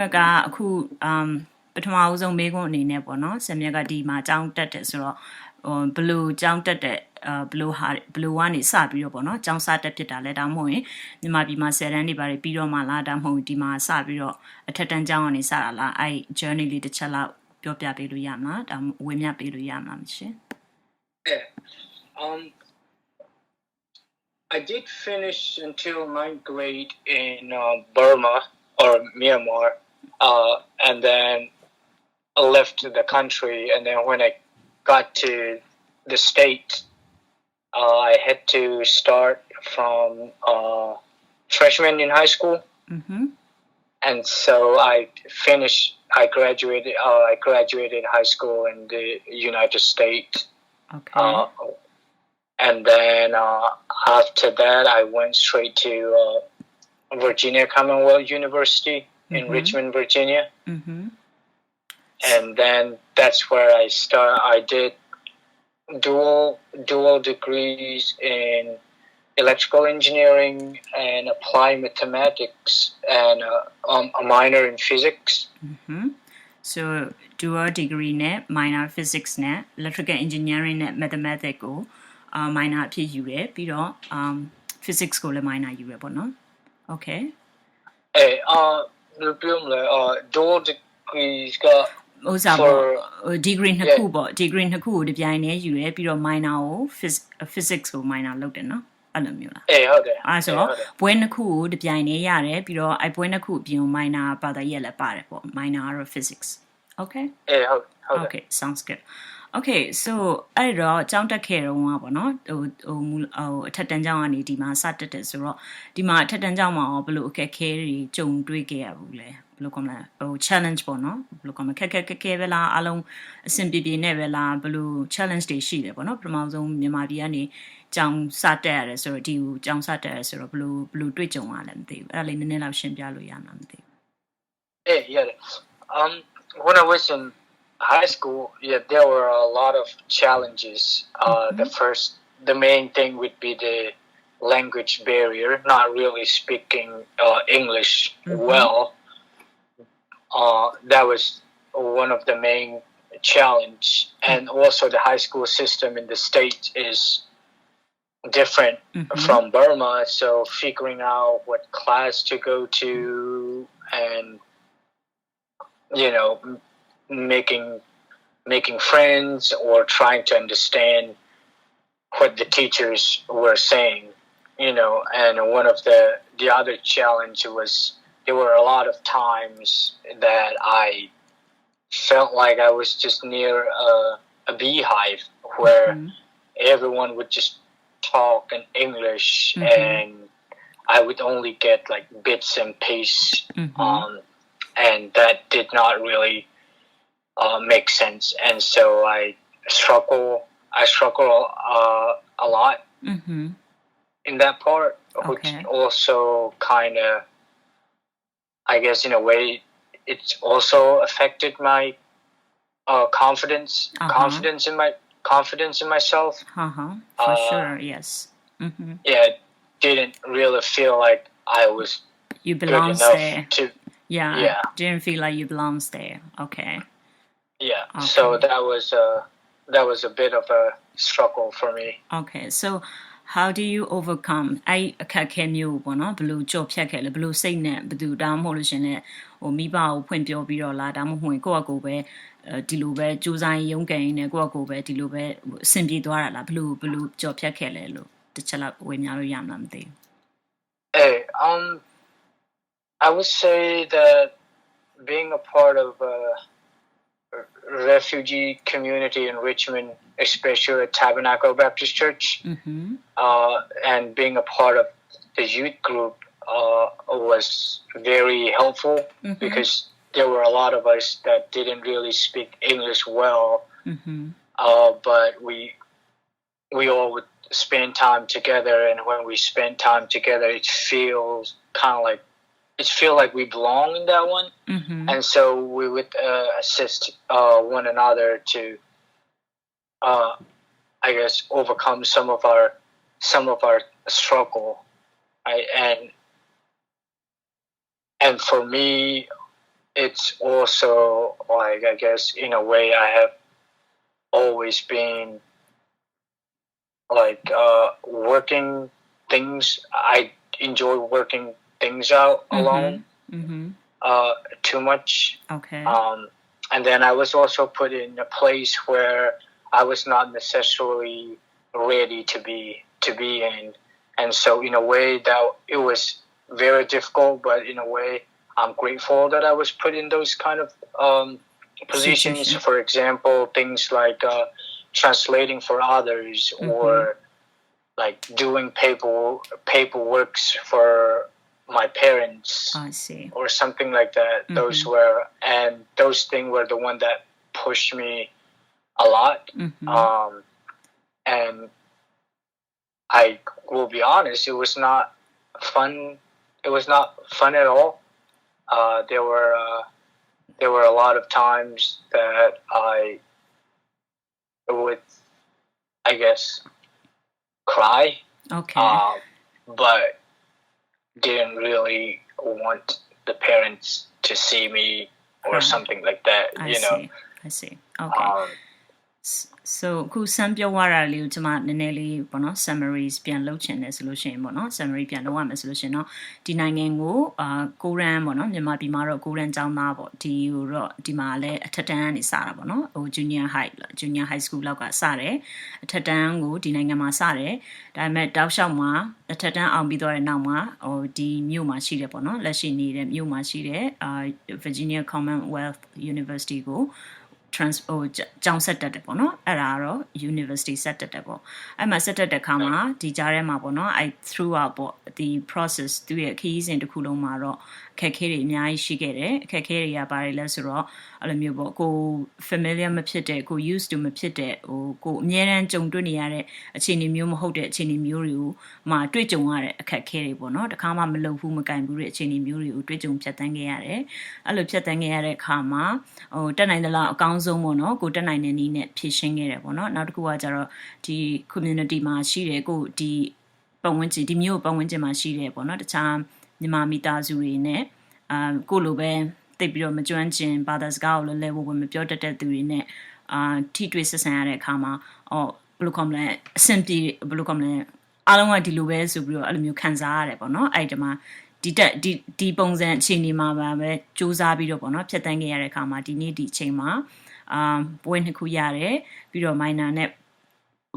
ကအခုပထမအဆုံးမေးခွန်းအနေနဲ့ပေါ့နော်ဆယ်မြက်ကဒီမှာကြောင်းတက်တယ်ဆိုတော့ဘလို့ကြောင်းတက်တဲ့ဘလို့ကနေစပြီးတော့ပေါ့နော်ကြောင်းစတက်ဖြစ်တာလဲဒါမှမဟုတ်ရင်မြန်မာပြည်မှာ10တန်းတွေပါတယ်ပြီးတော့မှလားဒါမှမဟုတ်ဒီမှာစပြီးတော့အထက်တန်းကျောင်းကနေစတာလားအဲ့ journey လေးတစ်ချက်လောက်ပြောပြပေးလို့ရမလားဒါဝေမျှပေးလို့ရမလားမရှင် Yeah. I did finish until 9th grade in Burma or Myanmar, and then I left the country. And then when I got to the States, I had to start from freshman in high school. Mm-hmm. And so I graduated high school in the United States. Okay. And then after that, I went straight to Virginia Commonwealth University in Richmond, Virginia. Mm-hmm. And then that's where I did dual degrees in electrical engineering and applied mathematics and a minor in physics. Mm-hmm. So dual degree နဲ့ minor physics နဲ့ electrical engineering နဲ့ mathematics ကိုminor အဖြစ်ယူရပြီးတော့physics ကိုလည်း minor ယူရပေါ့နော် Okay ပြောမလဲdual degrees ကဥစားပေါ့ degree နှစ်ခုပေါ့ degree နှစ်ခုကိုတပြိုင်တည်းယူရပြီးတော့ minor ကို physics ကို minor လုပ်တယ်နော်အဲ့လိုမျိုးလားဟုတ်တယ်အဲ့ဆိုတော့ဘွဲနှစ်ခုကိုတပြိုင်တည်းရတယ်ပြီးတော့အဲ့ဘွဲနှစ်ခုအပြင် minor ဘာသာရပ်လည်းပါတယ်ပေါ့ minor ကတော့ physics Okay ဟုတ် Okay sounds good Okay so အဲ့တော့ကျောင်းတက်ခဲ့တော့ပေါ့နော်ဟိုအထက်တန်းကျောင်းကနေဒီမှာစတက်တယ်ဆိုတော့ဒီမှာအထက်တန်းကျောင်းမှာရောဘယ်လိုအခက်ခဲတွေကြုံတွေ့ခဲ့ရဘူးလဲဘယ်လိုကောမလဲဟို challenge ပေါ့နော်ဘယ်လိုကောမလဲခက်ခဲပဲလားအားလုံးအဆင်ပြေနဲ့ပဲလားဘယ်လို challenge တွေရှိတယ်ပေါ့နော်ပထမဆုံးမြန်မာပြည်ကနေကျောင်းစတက်ရတယ်ဆိုတော့ဒီကိုကျောင်းစတက်ရတယ်ဆိုတော့ဘယ်လိုတွေ့ကြုံရလဲမသိဘူးအဲ့ဒါလေးနည်းနည်းလောက်ရှင်းပြလို့ရမှာမသိဘူးwhen I was in high school, there were a lot of challenges. The main thing would be the language barrier, not really speaking English well. That was one of the main challenge. And also the high school system in the States is different from Burma. So figuring out what class to go to and, making friends or trying to understand what the teachers were saying, and one of the other challenge was there were a lot of times that I felt like I was just near a beehive where everyone would just talk in English and I would only get like bits and pieces and that did not really make sense, and so I struggle a lot in that part, which also kind of, I guess in a way, it's also affected my confidence in myself. For sure, yes. Didn't really feel like I was you belong there. Yeah, didn't feel like you belong there. Okay. So that was a bit of a struggle for me. Okay, so how do you overcome အဲ့အခက်ခဲမျိုးပေါ့နော်ဘယ်လိုကြော်ဖြတ်ခဲ့လဲဘယ်လိုစိတ်နဲ့ဘယ်သူဒါမှမဟုတ်လို့ရှင်နဲ့ဟိုမိဘကိုဖွင့်ပြောပြီးတော့လားဒါမှမဟုတ်ကိုယ့်အကိုပဲဒီလိုပဲစူးစမ်းရုန်းကန်ရင်းနဲ့ကိုယ့်အကိုပဲဒီလိုပဲအဆင်ပြေသွားတာလားဘယ်လိုကြော်ဖြတ်ခဲ့လဲလို့တစ်ချက်လောက်ဝေမျှလို့ရမလားမသိဘူး I would say that being a part of a refugee community in Richmond, especially at Tabernacle Baptist Church, and being a part of the youth group was very helpful because there were a lot of us that didn't really speak English well, but we all would spend time together, and when we spend time together, it feels like we belong in that one, and so we would assist one another to, I guess, overcome some of our struggle, and for me, it's also like, I guess in a way I have always been like working things. I enjoy working things out alone too much. Okay. And then I was also put in a place where I was not necessarily ready to be in, and so in a way that it was very difficult, but in a way I'm grateful that I was put in those kind of positions. Situation. For example, things like translating for others, or like doing paperwork for my parents. I see. Or something like that. Those things were the one that pushed me a lot. And I will be honest, it was not fun. It was not fun at all. There were a lot of times that I would, I guess, cry. Okay. But didn't really want the parents to see me or something like that. I see. Okay. So ခုစမ်းပြောရတာလေးကိုကျွန်မနည်းနည်းလေးပေါ့နော် summaries ပြန်လုပ်ချင်တယ်ဆိုလို့ရှိရင်ပေါ့နော် summary ပြန်လုပ်ရမယ်ဆိုလို့ရှိရင်တော့ဒီနိုင်ငံကိုကိုရန်ပေါ့နော်မြန်မာပြည်မှာတော့ကိုရန်ကျောင်းသားပေါ့ဒီကိုတော့ဒီမှာလည်းအထက်တန်းကနေစတာပေါ့နော်ဟို junior high school လောက်ကစတယ်အထက်တန်းကိုဒီနိုင်ငံမှာစတယ်ဒါပေမဲ့တောက်လျှောက်မှာအထက်တန်းအောင်ပြီးတော့တဲ့နောက်မှာဟိုဒီမြို့မှာရှိတယ်ပေါ့နော်လက်ရှိနေတဲ့မြို့မှာရှိတဲ့Virginia Commonwealth University ကိုကျောင်းဆက်တက်တယ်ပေါ့နော်အဲ့ဒါကတော့ university ဆက်တက်တယ်ပေါ့အဲ့မှာဆက်တက်တဲ့ခါမှာဒီကြားထဲမှာပေါ့နော်အဲ့ throughout ပေါ့ဒီ process သူရဲ့ခရီးစဉ်တစ်ခုလုံးမှာတော့အခက်အခဲတွေအများကြီးရှိခဲ့တယ်အခက်အခဲတွေကဘာတွေလဲဆိုတော့အဲ့လိုမျိုးပေါ့ကို familiar မဖြစ်တဲ့ကို used to မဖြစ်တဲ့ဟိုကိုအများအားကြုံတွေ့နေရတဲ့အခြေအနေမျိုးမဟုတ်တဲ့အခြေအနေမျိုးတွေကိုမှတွေ့ကြုံရတဲ့အခက်အခဲတွေပေါ့နော်တခါမှမလုပ်ဘူးမကင်ဘူးတဲ့အခြေအနေမျိုးတွေကိုတွေ့ကြုံဖြတ်သန်းခဲ့ရတယ်အဲ့လိုဖြတ်သန်းခဲ့ရတဲ့အခါမှာဟိုတက်နိုင်သလားအကောင်းဆုံးပေါ့နော်ကိုတက်နိုင်တဲ့နည်းနဲ့ဖြည့်ရှင်းခဲ့တယ်ပေါ့နော်နောက်တစ်ခုကကျတော့ဒီ community မှာရှိတယ်ကိုဒီပတ်ဝန်းကျင်ဒီမျိုးပတ်ဝန်းကျင်မှာရှိတယ်ပေါ့နော်တခြားမြန်မာမိသားစုတွေနဲ့ကိုလိုပဲတိတ်ပြီးတော့မကျွမ်းကျင်ဘာသာစကားကိုလည်းဝမပြောတတ်တဲ့သူတွေနဲ့ထိတွေ့ဆက်ဆံရတဲ့အခါမှာဘယ်လိုကောမလဲအဆင်ပြေဘယ်လိုကောမလဲအားလုံးကဒီလိုပဲဆိုပြီးတော့အဲ့လိုမျိုးခံစားရတယ်ပေါ့နော်အဲ့ဒီမှာဒီပုံစံအခြေအနေမှာပဲစူးစမ်းပြီးတော့ပေါ့နော်ဖြတ်တန်းခဲ့ရတဲ့အခါမှာဒီနေ့ဒီအချိန်မှာပွဲနှစ်ခုရတယ်ပြီးတော့ minor နဲ့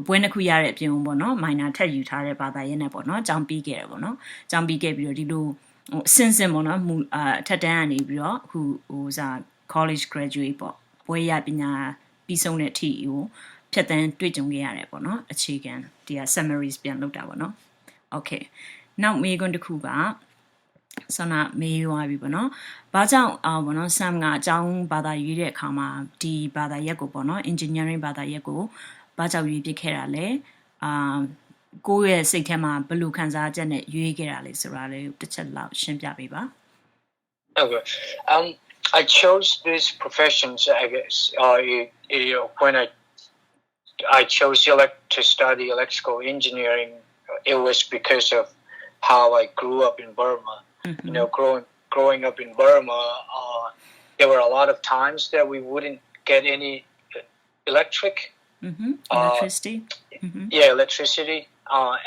ပွဲနှစ်ခုရတဲ့အပြင်ပေါ့နော် minor ထပ်ယူထားတဲ့ဘာသာရေးနဲ့ပေါ့နော်ကျောင်းပြီးခဲ့တယ်ပေါ့နော်ကျောင်းပြီးခဲ့ပြီးတော့ဒီလိုအစင်ပေါ့နော်အထက်တန်းကနေပြီးတော့ဟိုစာ college graduate ပေါ့ပွဲရပညာပြီးဆုံးတဲ့အထိကိုဖြတ်တန်းတွေ့ကြုံခဲ့ရတယ်ပေါ့နော်အခြေခံဒီက summaries ပြန်လုပ်တာပေါ့နော် okay နောက်မေးခွန်းတစ်ခုကဆောနာမေးရွာပြီပေါ့နော်။ဘာကြောင့်ပေါ့နော် Sam ကအကြောင်းဘာသာရွေးတဲ့အခါမှာဒီဘာသာရပ်ကိုပေါ့နော် engineering ဘာသာရပ်ကိုဘာကြောင့်ရွေးပြခဲ့တာလဲ။ကိုယ့်ရဲ့စိတ်ထဲမှာဘယ်လိုခံစားချက်နဲ့ရွေးခဲ့တာလဲဆိုတာလေးတစ်ချက်လောက်ရှင်းပြပေးပါ။ Okay. I chose these professions, I guess, when I chose to study electrical engineering, it was because of how I grew up in Burma. You know, growing up in Burma, there were a lot of times that we wouldn't get any electricity. Yeah, electricity.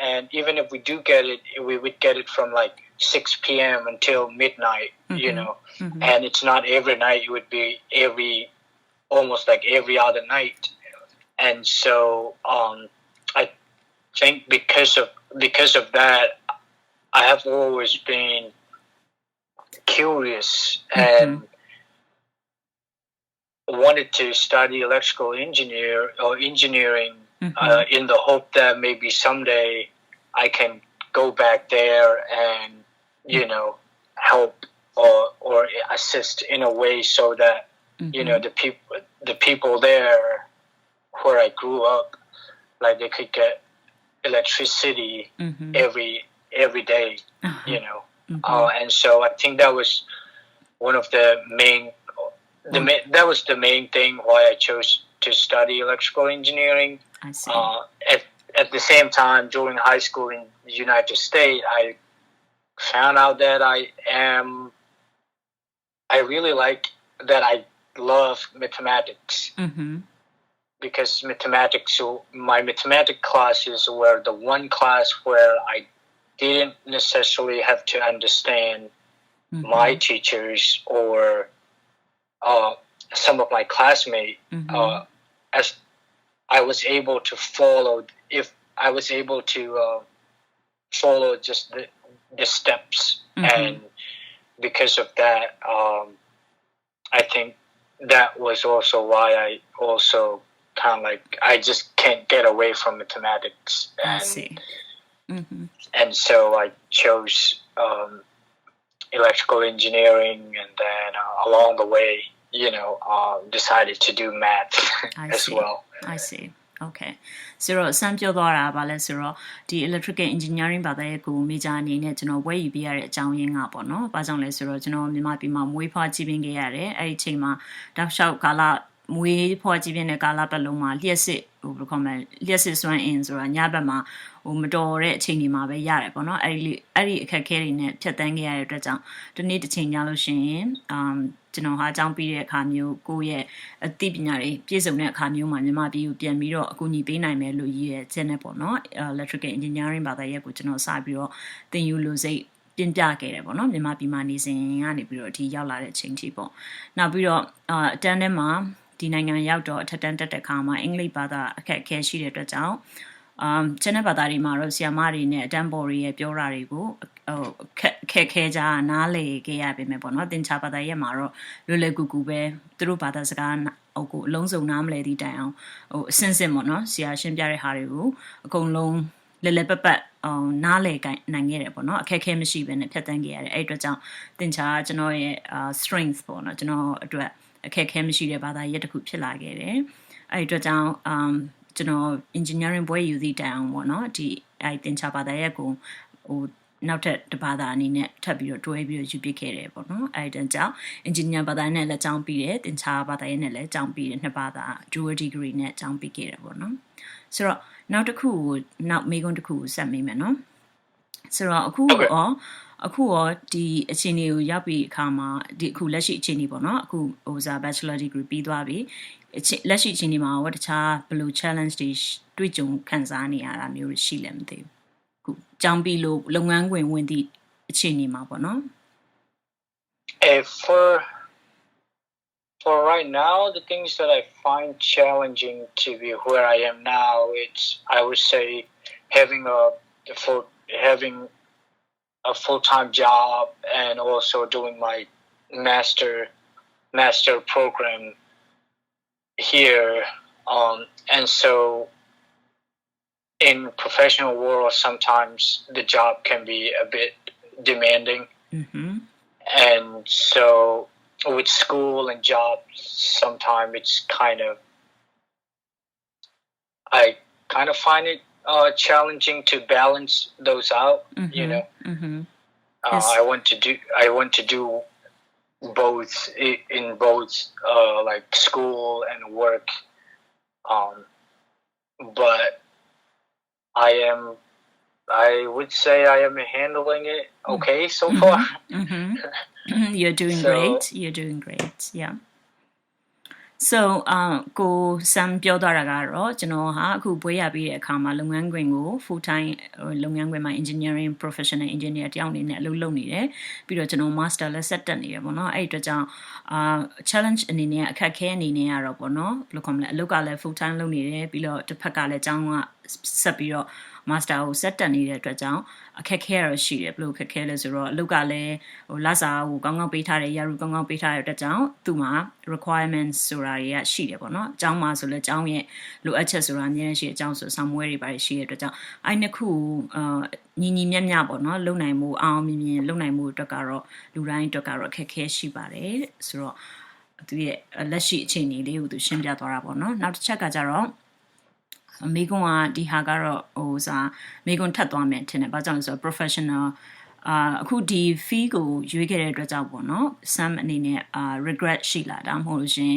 And even if we do get it, we would get it from like 6 p.m. until midnight, you know. And it's not every night, it would be almost like every other night. And so I think because of that, I have always been curious and wanted to study electrical engineering in the hope that maybe someday I can go back there and, you know, help or assist in a way so that, you know, the people there where I grew up, like they could get electricity every day, you know. And so I think that was one of the that was the main thing why I chose to study electrical engineering. I see. At the same time, during high school in the United States, I found out that I I really like that I love mathematics. Because my mathematics classes were the one class where I didn't necessarily have to understand my teachers or some of my classmates. As I was able to follow just the steps, and because of that, I think that was also why I also kind of like I just can't get away from mathematics, I see. And so I chose electrical engineering, and then along the way, decided to do math as well. I see. Okay. ဆိုတော့စမ်းပြောသွားတာပါလဲဆိုတော့ဒီ electrical engineering ဘာသာရဲ့ကို major အနေနဲ့ကျွန်တော်ဝယ်ယူပေးရတဲ့အကြောင်းရင်းကပေါ့နော်။ဘာကြောင့်လဲဆိုတော့ကျွန်တော်မြန်မာပြည်မှာမွေးဖွားကြီးပင်းခဲ့ရတယ်။အဲ့ဒီအချိန်မှာတောက်လျှောက်ကာလမွေးဖွားကြီးပင်းတဲ့ကာလပတ်လုံးမှာလျှက်စစ်ဘယ်လိုခေါ်မလဲလျှက်စစ်စွမ်းအင်ဆိုတာညဘက်မှာမတော်တဲ့အချိန်တွေမှာပဲရတယ်ပေါ့နော်။အဲ့ဒီအခက်အခဲတွေနဲ့ဖြတ်သန်းခဲ့ရတဲ့အတွက်ကြောင့်ဒီနေ့တစ်ချိန်ညလို့ရှိရင်ကျွန်တော်ဟာအကြောင်းပြီးတဲ့အခါမျိုးကိုယ့်ရဲ့အသိပညာတွေပြည့်စုံတဲ့အခါမျိုးမှာမြန်မာပြည်ကိုပြန်ပြီးတော့အကူအညီပေးနိုင်မယ်လို့ရည်ရွယ်ချက်နဲ့ပေါ့နော် electrical engineering ဘာသာရပ်ကိုကျွန်တော်စပြီးတော့သင်ယူလို့စိတ်ပြင်ပြခဲ့တယ်ပေါ့နော်မြန်မာပြည်မှာနေစဉ်ကနေပြီးတော့ဒီရောက်လာတဲ့အချိန်ထိပေါ့နောက်ပြီးတော့အတန်းထဲမှာဒီနိုင်ငံရောက်တော့အထက်တန်းတက်တဲ့အခါမှာအင်္ဂလိပ်ဘာသာအခက်အခဲရှိတဲ့အတွက်ကြောင့်ကျန်တဲ့ဘာသာတွေမှာတော့ဆရာမတွေနဲ့အတန်းပေါ်တွေရဲ့ပြောတာတွေကိုခက်ခဲကြနားလေခဲ့ရပေမဲ့ပေါ့နော်သင်္ချာဘာသာရဲ့မှာတော့လွယ်လွယ်ကူကူပဲသူတို့ဘာသာစကားကိုအလုံးစုံနားမလဲသည့်တိုင်အောင်အစင်းစင်းပေါ့နော်ဆရာရှင်းပြတဲ့ဟာတွေကိုအကုန်လုံးလဲပတ်နားလေနိုင်ခဲ့တယ်ပေါ့နော်အခက်ခဲမရှိဘဲနဲ့ဖြတ်သန်းခဲ့ရတယ်အဲ့အတွက်ကြောင့်သင်္ချာကျွန်တော်ရဲ့ strength ပေါ့နော်ကျွန်တော်အတွက်အခက်ခဲမရှိတဲ့ဘာသာရပ်တစ်ခုဖြစ်လာခဲ့တယ်အဲ့အတွက်ကြောင့်ကျွန်တော် engineering ဘွဲယူသည့်တိုင်အောင်ပေါ့နော်ဒီအဲ့သင်္ချာဘာသာရပ်ကိုနောက်ထပ်တစ်ဘာသာအနေနဲ့ထပ်ပြီးတော့တွဲပြီးတော့ယူပြခဲ့တယ်ပေါ့နော်အဲ့ဒါကြောင့် engineer ဘာသာနဲ့လည်းကျောင်းပြီးတယ်သင်္ချာဘာသာရဲ့နဲ့လည်းကျောင်းပြီးတယ်နှစ်ဘာသာ dual degree နဲ့ကျောင်းပြီးခဲ့တယ်ပေါ့နော်ဆိုတော့နောက်တစ်ခုကိုနောက်မေးခွန်းတစ်ခုကိုဆက်မေးမယ်နော်ဆိုတော့အခုရောဒီအခြေအနေကိုရောက်ပြီးအခါမှာဒီအခုလက်ရှိအခြေအနေပေါ့နော်အခုbachelor degree ပြီးသွားပြီလက်ရှိအခြေအနေမှာရောတခြားဘယ်လို challenge တွေတွေ့ကြုံခံစားနေရတာမျိုးရှိလဲမသိဘူးအခုကျောင်းပြီးလို့လုပ်ငန်းခွင်ဝင်သည့်အခြေအနေမှာပေါ့နော် For right now, the things that I find challenging to be where I am now, I would say having a full-time job and also doing my master program here, and so in professional world sometimes the job can be a bit demanding, and so with school and jobs sometimes I kind of find it challenging to balance those out. I want to do both in both like school and work, but I would say I am handling it okay so far. You're doing great. Yeah. So ကိုစံပြောသွားတာကတော့ကျွန်တော်ဟာအခုဘွဲရပြီးတဲ့အခါမှာလုပ်ငန်းခွင်ကို full time လုပ်ငန်းခွင်မှာ engineering professional engineer တယောက်အနေနဲ့အလုပ်လုပ်နေတယ်ပြီးတော့ကျွန်တော် master လည်းဆက်တက်နေတယ်ပေါ့နော်အဲ့အတွက်ကြောင့်challenge အနေနဲ့အခက်အခဲအနေနဲ့ကတော့ပေါ့နော်ဘယ်လိုခေါ်မလဲအလုပ်ကလည်း full time လုပ်နေတယ်ပြီးတော့တစ်ဖက်ကလည်းအကြောင်းကဆက်ပြီးတော့ master ကိုဆက်တက်နေတဲ့အတွက်ကြောင့်အခက်ခဲရရှိတယ်ဘယ်လိုအခက်ခဲလဲဆိုတော့အလုပ်ကလည်းလစာကိုကောင်းကောင်းပေးထားတယ်ရာထူးကောင်းကောင်းပေးထားတဲ့အတွက်ကြောင့်သူ့မှာ requirements ဆိုတာတွေကရှိတယ်ပေါ့နော်အကြောင်းမှာဆိုလဲအကြောင်းရဲ့လိုအပ်ချက်ဆိုတာအများကြီးရှိအကြောင်းဆိုဆောင်မွဲတွေပါရှိတဲ့အတွက်ကြောင့်အဲ့နှစ်ခုညီညီမျှမျှပေါ့နော်လုံနိုင်မှုအောင်မြင်မြင်လုံနိုင်မှုအတွက်ကတော့လူတိုင်းအတွက်ကတော့အခက်ခဲရှိပါတယ်ဆိုတော့သူရဲ့လက်ရှိအခြေအနေလေးကိုသူရှင်းပြသွားတာပေါ့နော်နောက်တစ်ချက်ကကြတော့မိကွန်းကဒီဟာကတော့မိကွန်းထပ်သွားမယ်ထင်တယ်ဘာကြောင့်လဲဆိုတော့ professional အခုဒီ fee ကိုရွေးခဲ့တဲ့အတွက်ကြောင့်ပေါ့နော် some အနေနဲ့regret ရှိလာတာမဟုတ်လို့ရှင်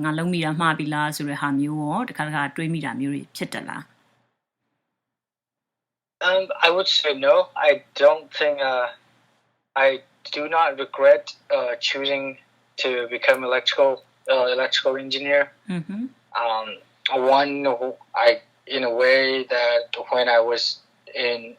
ငါလုံးမိတာမှားပြီလားဆိုတဲ့ဟာမျိုးရောတခါတခါတွေးမိတာမျိုးတွေဖြစ်တယ်လား I would say no. I don't think do not regret choosing to become electrical engineer. Mm-hmm. In a way that when I was in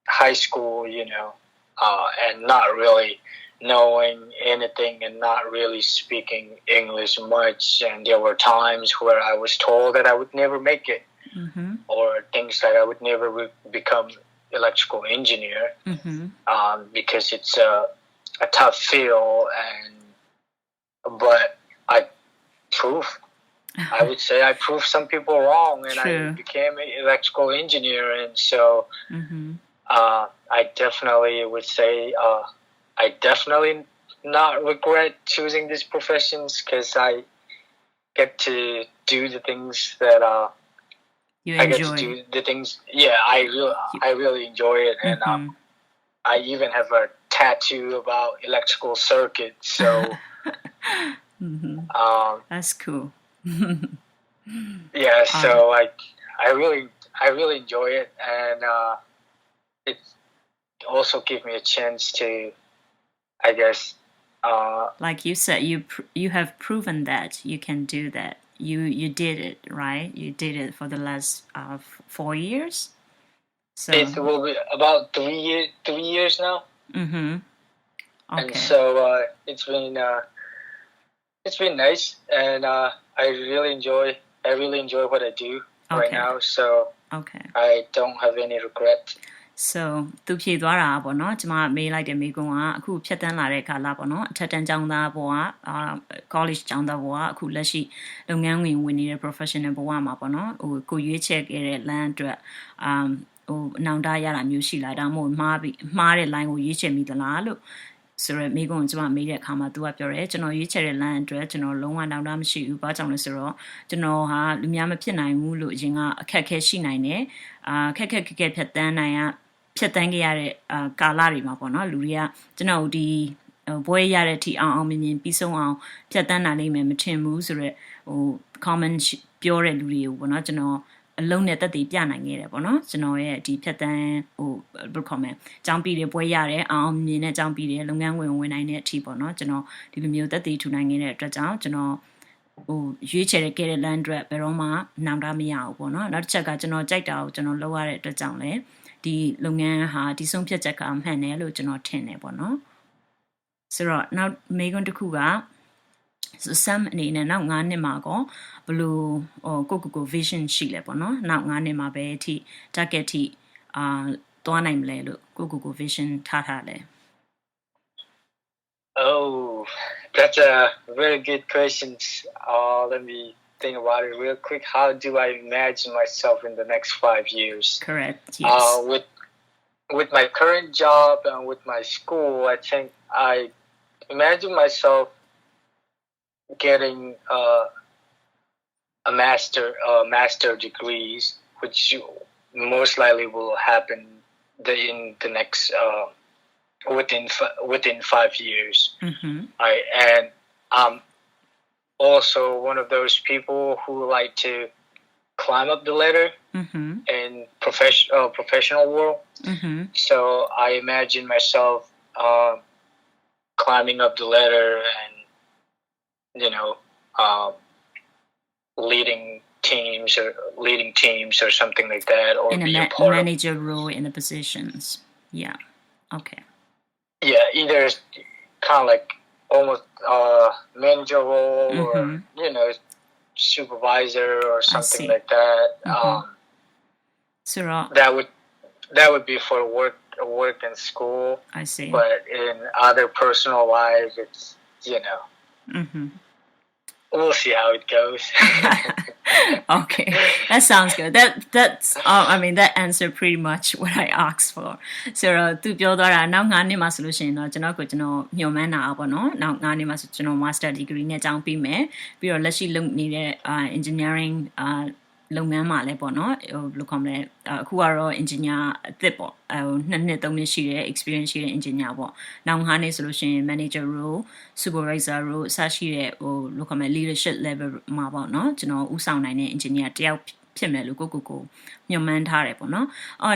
high school, and not really knowing anything and not really speaking English much, and there were times where I was told that I would never make it, mm-hmm. or things like I would never become electrical engineer, mm-hmm. Because it's a tough field, but I would say I proved some people wrong, and True. I became an electrical engineer, and so mm-hmm. I definitely would say I definitely not regret choosing these professions because I get to do the things that you I enjoy. get to do the things. Yeah, I really enjoy it, and mm-hmm. I even have a tattoo about electrical circuits. So mm-hmm. That's cool. Yeah, so I really enjoy it, and it also gives me a chance to, I guess, like you said, you have proven that you can do that. You did it, right? You did it for the last 4 years. So it will be about 3 years now. Mm-hmm. Okay. And so it's been nice, and I really enjoy what I do right now. So I don't have any regret. So သူဖြေသွားတာပေါ့နော်ကျွန်မမေးလိုက်တဲ့မိကုံကအခုဖြတ်တန်းလာတဲ့ခါလာပေါ့နော်အထက်တန်းကျောင်းသားဘဝcollege ကျောင်းသားဘဝအခုလက်ရှိလုပ်ငန်းဝင်နေတဲ့ professional ဘဝမှာပေါ့နော်ဟိုကိုရွေးချယ်ခဲ့တဲ့ land အတွက်ဟိုအနောင်တရတာမျိုးရှိလားဒါမှမဟုတ်မှားတဲ့ line ကိုရွေးချယ်မိသလားလို့ဆိုတော့မိကုံကျွန်မမေးတဲ့အခါမှာ तू ကပြောတယ်ကျွန်တော်ရွေးချယ်တဲ့ land အတွက်ကျွန်တော်လုံးဝနောင်တမရှိဘူးဘာကြောင့်လဲဆိုတော့ကျွန်တော်ဟာလူများမဖြစ်နိုင်ဘူးလို့အရင်ကအခက်ခဲရှိနိုင်တယ်ခက်ဖြတ်တန်းနိုင်ဖြတ်တန်းခဲ့ရတဲ့ကာလတွေမှာပေါ့နော်လူတွေကကျွန်တော်ဒီဘွဲရတဲ့အထိအောင်မြင်ပြီးဆုံးအောင်ဖြတ်တန်းနိုင်လိမ့်မယ်မထင်ဘူးဆိုတော့ဟို comment ပြောတဲ့လူတွေကိုပေါ့နော်ကျွန်တော်အလုံးနဲ့တက်တည်ပြနိုင်ခဲ့တယ်ပေါ့နော်ကျွန်တော်ရဲ့ဒီဖြတ်တန်းဟိုဘယ်လို comment ចောင်းပြီးတယ်ဘွဲရတယ်အောင်မြင်တဲ့ចောင်းပြီးတယ်လုပ်ငန်းဝင်နိုင်တဲ့အထိပေါ့နော်ကျွန်တော်ဒီလိုမျိုးတက်တည်ထူနိုင်ခဲ့တဲ့အတွက်ကြောင့်ကျွန်တော်ဟိုရွေးချယ်ခဲ့တဲ့ land အတွက်ဘယ်တော့မှနောင်တမရဘူးပေါ့နော်နောက်တစ်ချက်ကကျွန်တော်ကြိုက်တာကိုကျွန်တော်လုပ်ရတဲ့အတွက်ကြောင့်လည်းဒီလုပ်ငန်းဟာဒီဆုံးဖြတ်ချက်ကမှန်တယ်လို့ကျွန်တော်ထင်တယ်ပေါ့နော်ဆိုတော့နောက်မိကွန်းတစ်ခုက Sam အနေနဲ့နောက်9နှစ်မှာကောဘလို့ကို vision ရှိလဲပေါ့နော်နောက်9နှစ်မှာပဲအထိ target ထိသွားနိုင်မလဲလို့ကို vision ထားလဲ Oh, that's a very good question. Let me think about it real quick. How do I imagine myself in the next 5 years? Correct. Yes. With my current job and with my school, I think I imagine myself getting a master degrees, which most likely will happen in the next within 5 years. Mm-hmm. And I'm also one of those people who like to climb up the ladder mm-hmm. in professional world. Mm-hmm. So I imagine myself climbing up the ladder and leading teams or something like that, or in be a part manager role in the positions. Yeah. Okay. Yeah, either kind of like almost manager role mm-hmm. or supervisor or something like that. Mm-hmm. So that would be for work and school. I see. But in other personal life, it's mm-hmm. we'll see how it goes. Okay, that sounds good. That's I mean that answered pretty much what I asked for. So သူပြောသွားတာနောက်9နှစ်မှာဆိုလို့ရှိရင်တော့ကျွန်တော်ညွှန်မှန်းတာပေါ့နော်နောက်9နှစ်မှာဆိုကျွန်တော် master degree နဲ့ကျောင်းပြီးမယ်ပြီးတော့လက်ရှိလုပ်နေတဲ့ engineering လုပ်ငန်းမှာလည်းပေါ့နော်ဟိုဘယ်လိုခေါ်မလဲအခုကတော့ engineer အသစ်ပေါ့2နှစ်3နှစ်ရှိတဲ့ experience ရှိတဲ့ engineer ပေါ့နောက်9နှစ်ဆိုလို့ရှိရင် manager role supervisor role အစရှိတဲ့ဟိုဘယ်လိုခေါ်မလဲ leadership level မှာပေါ့နော်ကျွန်တော်ဥဆောင်နိုင်တဲ့ engineer တယောက် ဖြစ်မယ်လို့ကိုညွှန်မှန်းထားတယ်ပေါ့နော်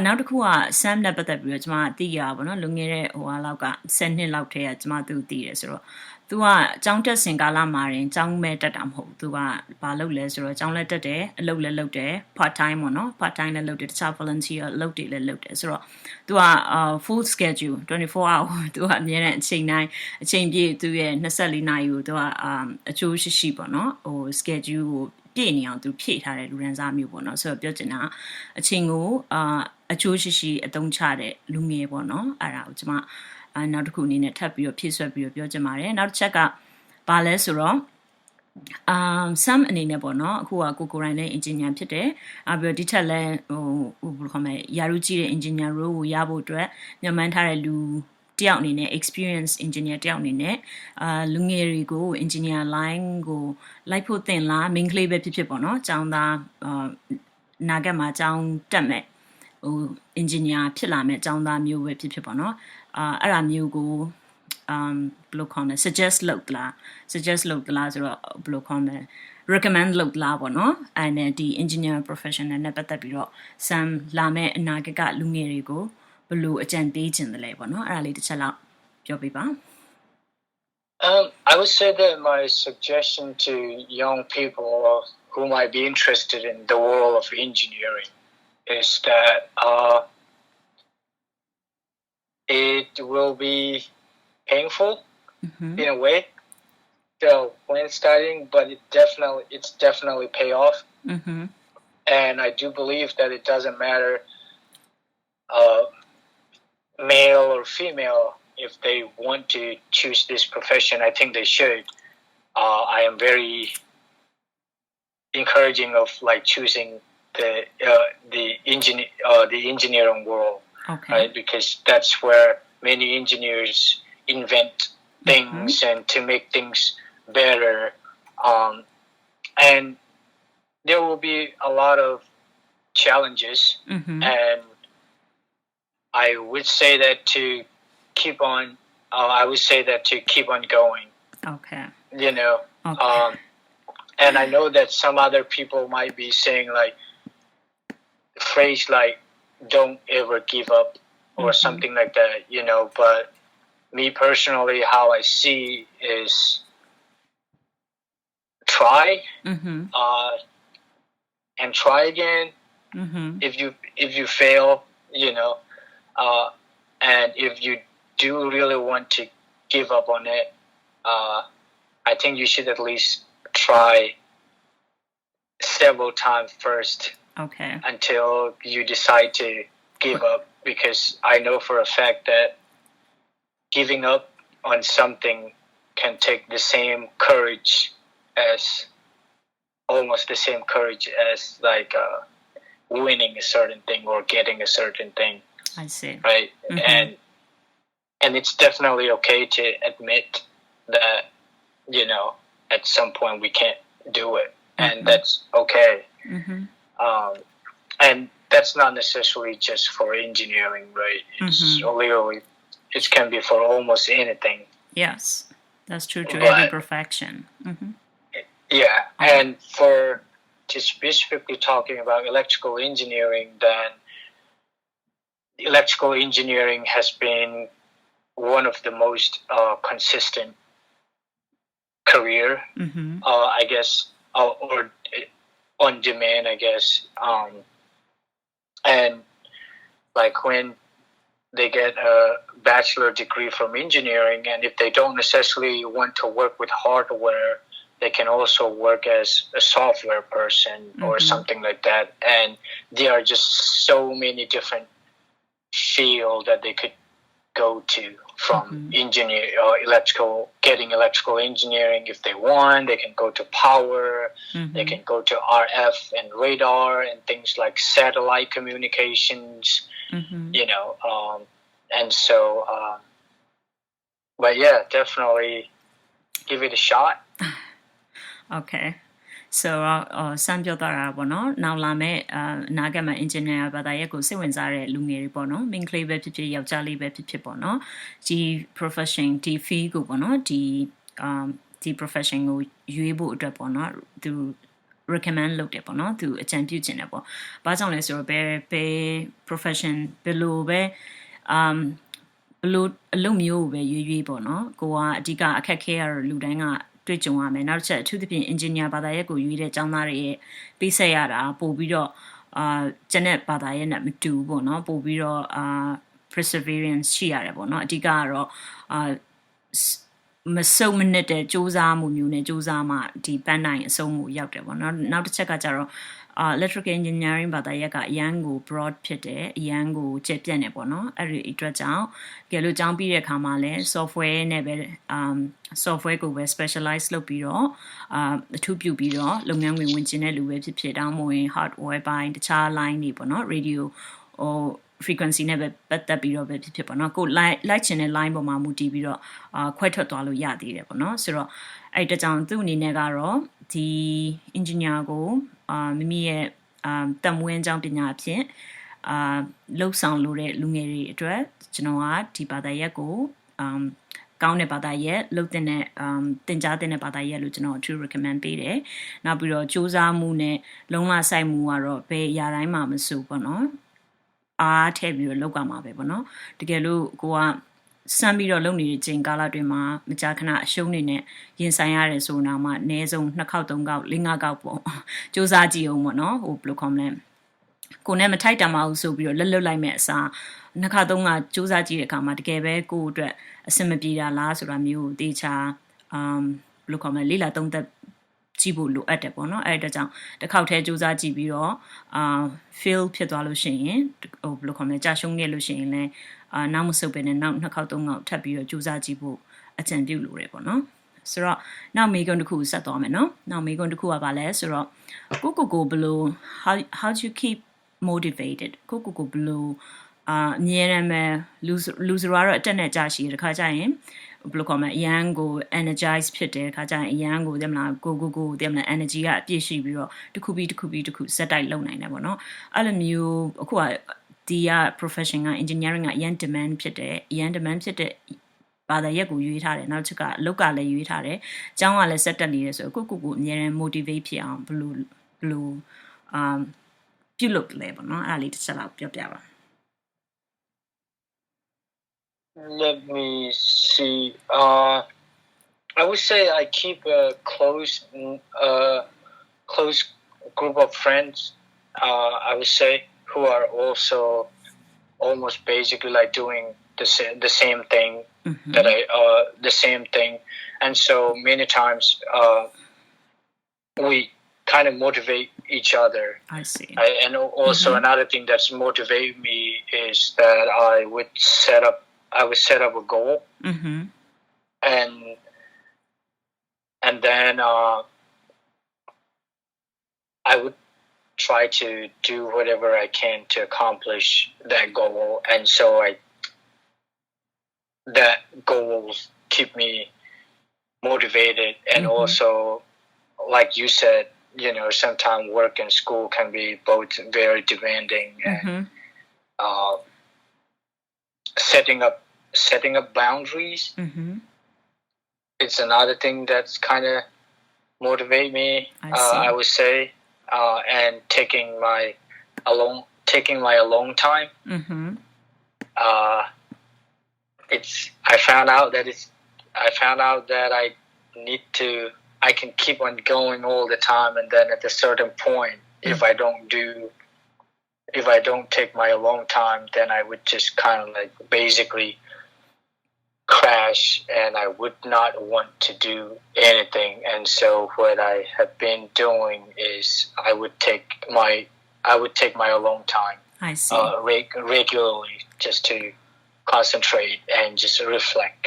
နောက်တစ်ခုက Sam နဲ့ပတ်သက်ပြီးတော့ကျွန်မသိရပါပေါ့နော်လွန်ခဲ့တဲ့လောက်က10နှစ်လောက်တည်းကကျွန်မသူ့သိတယ်ဆိုတော့သူကကျောင်းတက်စင်ကာလမှာရင်ကျောင်းမဲ့တက်တာမဟုတ်သူကဘာလုပ်လဲဆိုတော့ကျောင်းလက်တက်တယ်အလုပ်လည်းလုပ်တယ် part time ပေါ့နော် part time လည်းလုပ်တယ်တခြား volunteer အလုပ်တွေလည်းလုပ်တယ်ဆိုတော့သူကfull schedule 24 hour သူကအများနဲ့အချိန်တိုင်းအချိန်ပြည့်သူရဲ့24နာရီကိုသူကအကျိုးရှိပေါ့နော်schedule ကိုပြည့်နေအောင်သူဖြည့်ထားတဲ့လူရန်စားမျိုးပေါ့နော်ဆိုတော့ပြောချင်တာအချိန်ကိုအကျိုးရှိအသုံးချတဲ့လူငယ်ပေါ့နော်အဲ့ဒါကိုကျွန်မနောက်တစ်ခုအနေနဲ့ထပ်ပြီးတော့ဖြည့်ဆွက်ပြီးတော့ပြောချင်ပါတယ်နောက်တစ်ချက်ကဘာလဲဆိုတော့Sam အနေနဲ့ပေါ့နော်အခုကကိုရိုင်းနဲ့ engineer ဖြစ်တယ်ပြီးတော့ဒီထက်လဲဘယ်လိုခေါ်မလဲယာရုကြီးတဲ့ engineer role ကိုရဖို့အတွက်ညမှန်းထားတဲ့လူတယောက်အနေနဲ့ experience engineer တယောက်အနေနဲ့လူငယ်တွေကို engineer line ကိုလိုက်ဖို့သင်လား main ကလေးပဲဖြစ်ပေါ့နော်ကျောင်းသားနာဂတ်မှာကျောင်းတက်မဲ့engineer ဖြစ်လာမဲ့ကျောင်းသားမျိုးပဲဖြစ်ပေါ့နော်အဲ့ဒါမျိုးကိုဘယ်လိုခေါ်လဲ suggest လုပ်သလားဆိုတော့ဘယ်လိုခေါ်လဲ recommend လုပ်သလားပေါ့နော်အဲ့နဲ့ဒီ engineer professional နဲ့ပတ်သက်ပြီးတော့ Sam လာမဲ့အနာဂတ်ကလူငယ်တွေကိုဘယ်လိုအကြံပေးခြင်းလဲပေါ့နော်အဲ့ဒါလေးတစ်ချက်လောက်ပြောပြပါ I would say that my suggestion to young people who might be interested in the world of engineering is that it will be painful in a way so when studying but it's definitely pay off and I do believe that it doesn't matter male or female if they want to choose this profession I think they should I am very encouraging of like choosing the engineering world right because that's where many engineers invent things and to make things better and there will be a lot of challenges and I would say that to keep on going okay you know and I know that some other people might be saying like phrase like don't ever give up or something like that you know but me personally how I see is try and try again if you fail you know and if you do really want to give up on it I think you should at least try several times first until you decide to give up because I know for a fact that giving up on something can take the same courage as almost the same courage as like winning a certain thing or getting a certain thing I see right and it's definitely okay to admit that you know at some point we can't do it and that's okay and that's not necessarily just for engineering right it's literally it can be for almost anything yes that's true to every profession yeah and for just specifically talking about electrical engineering then electrical engineering has been one of the most consistent career I guess or on demand I guess and like when they get a bachelor degree from engineering and if they don't necessarily want to work with hardware they can also work as a software person or something like that and there are just so many different fields that they could go to from getting electrical engineering if they want they can go to power they can go to RF and radar and things like satellite communications you know and so but yeah definitely give it a shot okay so စမ်းပြောတာပေါ့နော်နောက်လာမဲ့နာဂတ်မှာ engineer ဘာသာရပ်ကိုစိတ်ဝင်စားတဲ့လူငယ်တွေပေါ့နော်မိန်းကလေးပဲဖြစ်ဖြစ်ယောက်ျားလေးပဲဖြစ်ဖြစ်ပေါ့နော်ဒီ profession ဒီ field ကိုပေါ့နော်ဒီ profession ကိုရွေးဖို့အတွက်ပေါ့နော်သူ recommend လုပ်တယ်ပေါ့နော်သူအကြံပြုခြင်းတယ်ပေါ့ဘာကြောင့်လဲဆိုတော့ဘယ် profession ဘယ်လိုပဲဘယ်လိုအလုပ်မျိုးပဲရွေးပေါ့နော်ကိုကအဓိကအခက်ခဲရတော့လူတိုင်းကတွေ့ကြုံရမယ်နောက်တစ်ချက်အထူးသဖြင့် engineer ဘာသာရပ်ကိုရွေးတဲ့ကျောင်းသားတွေရဲ့ပေးဆက်ရတာပို့ပြီးတော့ကျန်တဲ့ဘာသာရပ်နဲ့မတူဘူးပေါ့နော်ပို့ပြီးတော့ perseverance ရှိရတယ်ပေါ့နော်အဓိကကတော့မစုံမနစ်တဲ့စူးစမ်းမှုမျိုးနဲ့စူးစမ်းမှဒီပန်းနိုင်အဆုံးမှုရောက်တယ်ပေါ့နော်နောက်တစ်ချက်ကကြတော့electrical engineering ဘာသာရပ်ကအရန်ကို broad ဖြစ်တယ်အရန်ကိုကျက်ပြန့်တယ်ပေါ့နော်အဲ့ဒီအတွက်ကြောင့်ကြည့်လို့ကျောင်းပြီးတဲ့အခါမှာလဲ software နဲ့ပဲ software ကိုပဲ specialize လုပ်ပြီးတော့အထူးပြုပြီးတော့လုပ်ငန်းဝင်ကျင်တဲ့လူပဲဖြစ်တောင်းမဝင် hardware ပိုင်းတခြား line တွေပေါ့နော် radio ဟိုfrequency နဲ့ပဲပတ်သက်ပြီးတော့ပဲဖြစ်ပေါ့နော်ကိုလိုက်ချင်တဲ့ line ပေါ်မှာမူတည်ပြီးတော့ခွဲထွက်သွားလို့ရသေးတယ်ပေါ့နော်ဆိုတော့အဲ့တကြောင်သူ့အနေနဲ့ကတော့ဒီ engineer ကိုမိမိရဲ့တမွေးအကြောင်းပညာအဖြစ်လှုပ်ဆောင်လို့တဲ့လူငယ်တွေအတွက်ကျွန်တော်ကဒီဘာသာရပ်ကိုကောင်းတဲ့ဘာသာရပ်လှုပ်တဲ့တင်ကြားတဲ့ဘာသာရပ်လို့ကျွန်တော် to recommend ပေးတယ်နောက်ပြီးတော့စူးစမ်းမှုနဲ့လုံးဝစိုက်မှုကတော့ဘယ်အရာတိုင်းမှာမဆိုပေါ့နော်အားထည့်ပြီးတော့လောက်ကမှာပဲပေါ့နော်တကယ်လို့ကိုကစမ်းပြီးတော့လုပ်နေတဲ့ချိန်ကာလတွင်မှာမကြာခဏအရှုံးနေနဲ့ရင်ဆိုင်ရတယ်ဆိုတော့မှအနည်းဆုံး2ခေါက်3ခေါက်4 5ခေါက်ပေါ့စူးစမ်းကြည့်အောင်ပေါ့နော်ဟိုဘယ်လိုခေါ်မလဲကိုနဲ့မထိုက်တန်မအောင်ဆိုပြီးတော့လက်လွတ်လိုက်မဲ့အစား2ခါ3ခါစူးစမ်းကြည့်တဲ့အခါမှာတကယ်ပဲကိုယ့်အတွက်အဆင်မပြေတာလားဆိုတာမျိုးကိုတေချာဘယ်လိုခေါ်မလဲလေးလာသုံးသက်ကြည့်ဖို့လိုအပ်တယ်ပေါ့နော်အဲ့ဒါကြောင့်တစ်ခေါက်တည်းစူးစမ်းကြည့်ပြီးတော့fail ဖြစ်သွားလို့ရှိရင်ဟိုဘယ်လိုခေါ်မလဲကြာရှုံးနေလို့ရှိရင်လည်းနောက်မဆုတ်ပဲနဲ့နောက်2ခေါက်3ခေါက်ထပ်ပြီးတော့စူးစမ်းကြည့်ဖို့အကြံပြုလိုတယ်ပေါ့နော်ဆိုတော့နောက်မေးခွန်းတစ်ခုဆက်သွားမယ်နော်နောက်မေးခွန်းတစ်ခုကဘာလဲဆိုတော့ကိုဘယ်လို how do you keep motivated ကိုဘယ်လိုအမြဲတမ်းပဲလူစရာတော့အတက်နဲ့ကြာရှိတယ်တခါကျရင်ဘယ်လိုခေါ်မလဲအရန်ကို energize ဖြစ်တယ်တခါကျရင်အရန်ကိုသိမလားကိုသိမလား energy ကအပြည့်ရှိပြီးတော့တစ်ခုစက်တိုက်လုပ်နိုင်တယ်ပေါ့နော်အဲ့လိုမျိုးအခုကဒီက profession က engineering ကအရန် demand ဖြစ်တယ်အရန် demand ဖြစ်တဲ့ဘာသာရပ်ကိုရွေးထားတယ်နောက်တစ်ခါအလုပ်ကလည်းရွေးထားတယ်အကြောင်းကလည်းစက်တက်နေတယ်ဆိုတော့ကိုအမြဲတမ်း motivate ဖြစ်အောင်ဘယ်လိုပြုလုပ်လဲပေါ့နော်အဲ့ဒါလေးတစ်ချက်လောက်ပြောပြပါ Let me see. I would say I keep a close group of friends. I would say who are also almost basically like doing the same thing that the same thing, and so many times we kind of motivate each other. I see. And also another thing that's motivated me is that I would set up a goal, and then I would try to do whatever I can to accomplish that goal, and so that goals keep me motivated, and also, like you said, you know, sometimes work and school can be both very demanding, and setting up boundaries. It's another thing that's kind of motivate me. I would say, and taking my alone time. I found out that I can keep on going all the time, and then at a certain point, if I don't take my alone time, then I would just kind of like basically crash, and I would not want to do anything. And so what I have been doing is I would take my alone time. I see. Regularly, just to concentrate and just reflect,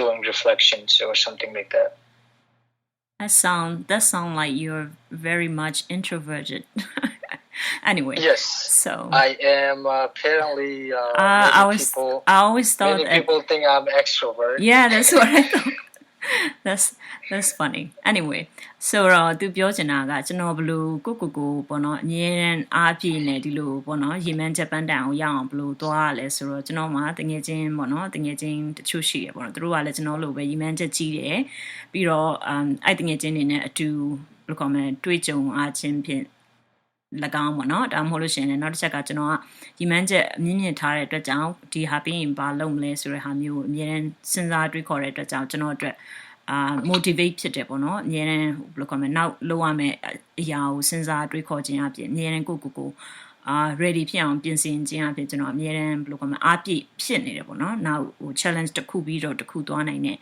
doing reflections or something like that. That sound like you're very much introverted. Anyway, yes. So I am apparently. I always thought many people think I'm extrovert. Yeah, that's what I thought. That's funny. Anyway, so သူပြောချင်တာကကျွန်တော်ဘလို့ကိုပေါ့နော်အမြဲတမ်းအားပြည့်နေဒီလိုပေါ့နော်ရေမန်းချက်ပန်းတန်အောင်ရအောင်ဘလို့သွားရလဲဆိုတော့ကျွန်တော်မှာတငယ်ချင်းပေါ့နော်တငယ်ချင်းတချို့ရှိရပေါ့နော်သူတို့ကလည်းကျွန်တော်လိုပဲရေမန်းချက်ကြီးတယ်ပြီးတော့အဲ့တငယ်ချင်းတွေနဲ့အတူ လို့ခေါ်မယ်တွေးကြုံအားချင်းဖြင့်၎င်းပေါ့နော်ဒါမှမဟုတ်လို့ရှိရင်လည်းနောက်တစ်ချက်ကကျွန်တော်ကဒီမှန်းချက်အမြင့်မြင့်ထားတဲ့အတွက်ကြောင့်ဒီဟာပြီးရင်ဘာလုပ်မလဲဆိုတဲ့ဟာမျိုးကိုအများနဲ့စဉ်းစားတွေးခေါ်တဲ့အတွက်ကြောင့်ကျွန်တော်အတွက်motivate ဖြစ်တယ်ပေါ့နော်အများနဲ့ဘယ်လိုခေါ်မလဲနောက်လုပ်ရမယ့်အရာကိုစဉ်းစားတွေးခေါ်ခြင်းအပြင်အများနဲ့ကိုready ဖြစ်အောင်ပြင်ဆင်ခြင်းအပြင်ကျွန်တော်အများနဲ့ဘယ်လိုခေါ်မလဲအားပြည့်ဖြစ်နေတယ်ပေါ့နော်နောက်ဟို challenge တစ်ခုပြီးတော့တစ်ခုသွားနိုင်တဲ့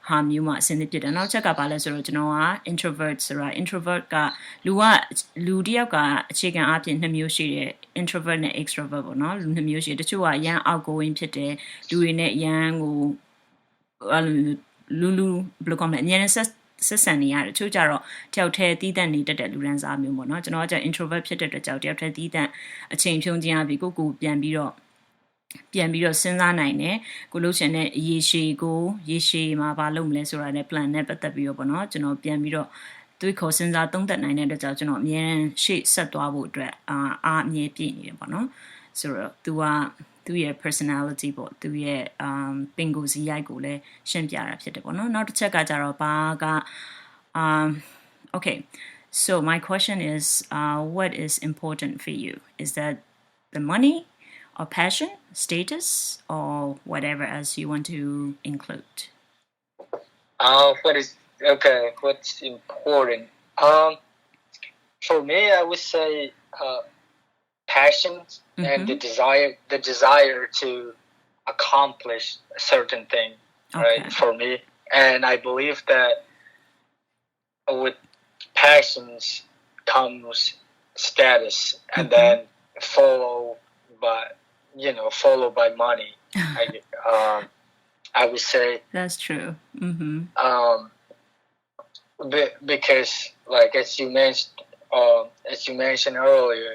ဟာမျိုးမှာအဆင်သင့်ဖြစ်တယ်နောက်ချက်ကဘာလဲဆိုတော့ကျွန်တော်က introvert ဆိုတာ introvert ကလူတစ်ယောက်ကအခြေခံအားဖြင့်နှစ်မျိုးရှိတယ် introvert နဲ့ extrovert ပေါ့နော်လူနှစ်မျိုးရှိတယ်တချို့ကအရန် outgoing ဖြစ်တယ်လူတွေနဲ့အရန်ကိုလူဘယ်လိုခေါ်မလဲအများနဲ့ဆက်ဆံနေရတယ်တချို့ကြတော့တယောက်တည်းတီးတန့်နေတတ်တဲ့လူရန်စားမျိုးပေါ့နော်ကျွန်တော်က introvert ဖြစ်တဲ့အတွက်ကြောင့်တယောက်တည်းတီးတန့်အချိန်ဖြုံးခြင်းအပြင်ကိုပြန်ပြီးတော့စဉ်းစားနိုင်တယ်ကိုလို့ရှင်တဲ့ရေရှည်မှာဘာလုပ်မလဲဆိုတာနဲ့ plan နဲ့ပတ်သက်ပြီးတော့ပေါ့နော်ကျွန်တော်ပြန်ပြီးတော့တွေးခေါ်စဉ်းစားသုံးသပ်နိုင်တဲ့အတွက်ကြောင့်ကျွန်တော်အများနဲ့ရှေ့ဆက်သွားဖို့အတွက်အားအမြဲပြည့်နေတယ်ပေါ့နော်ဆိုတော့သူရဲ့ personality ပေါ့သူရဲ့ပင်ကိုယ်စီရိုက်ကိုလည်းရှင်းပြတာဖြစ်တယ်ပေါ့နော်နောက်တစ်ချက်ကကြတော့ဘာကokay so my question is what is important for you is that the money or passion status or whatever else you want to include what's important for me I would say passion and the desire to accomplish a certain thing right for me and I believe that with passions comes status and then followed by money I would say that's true because like as you mentioned earlier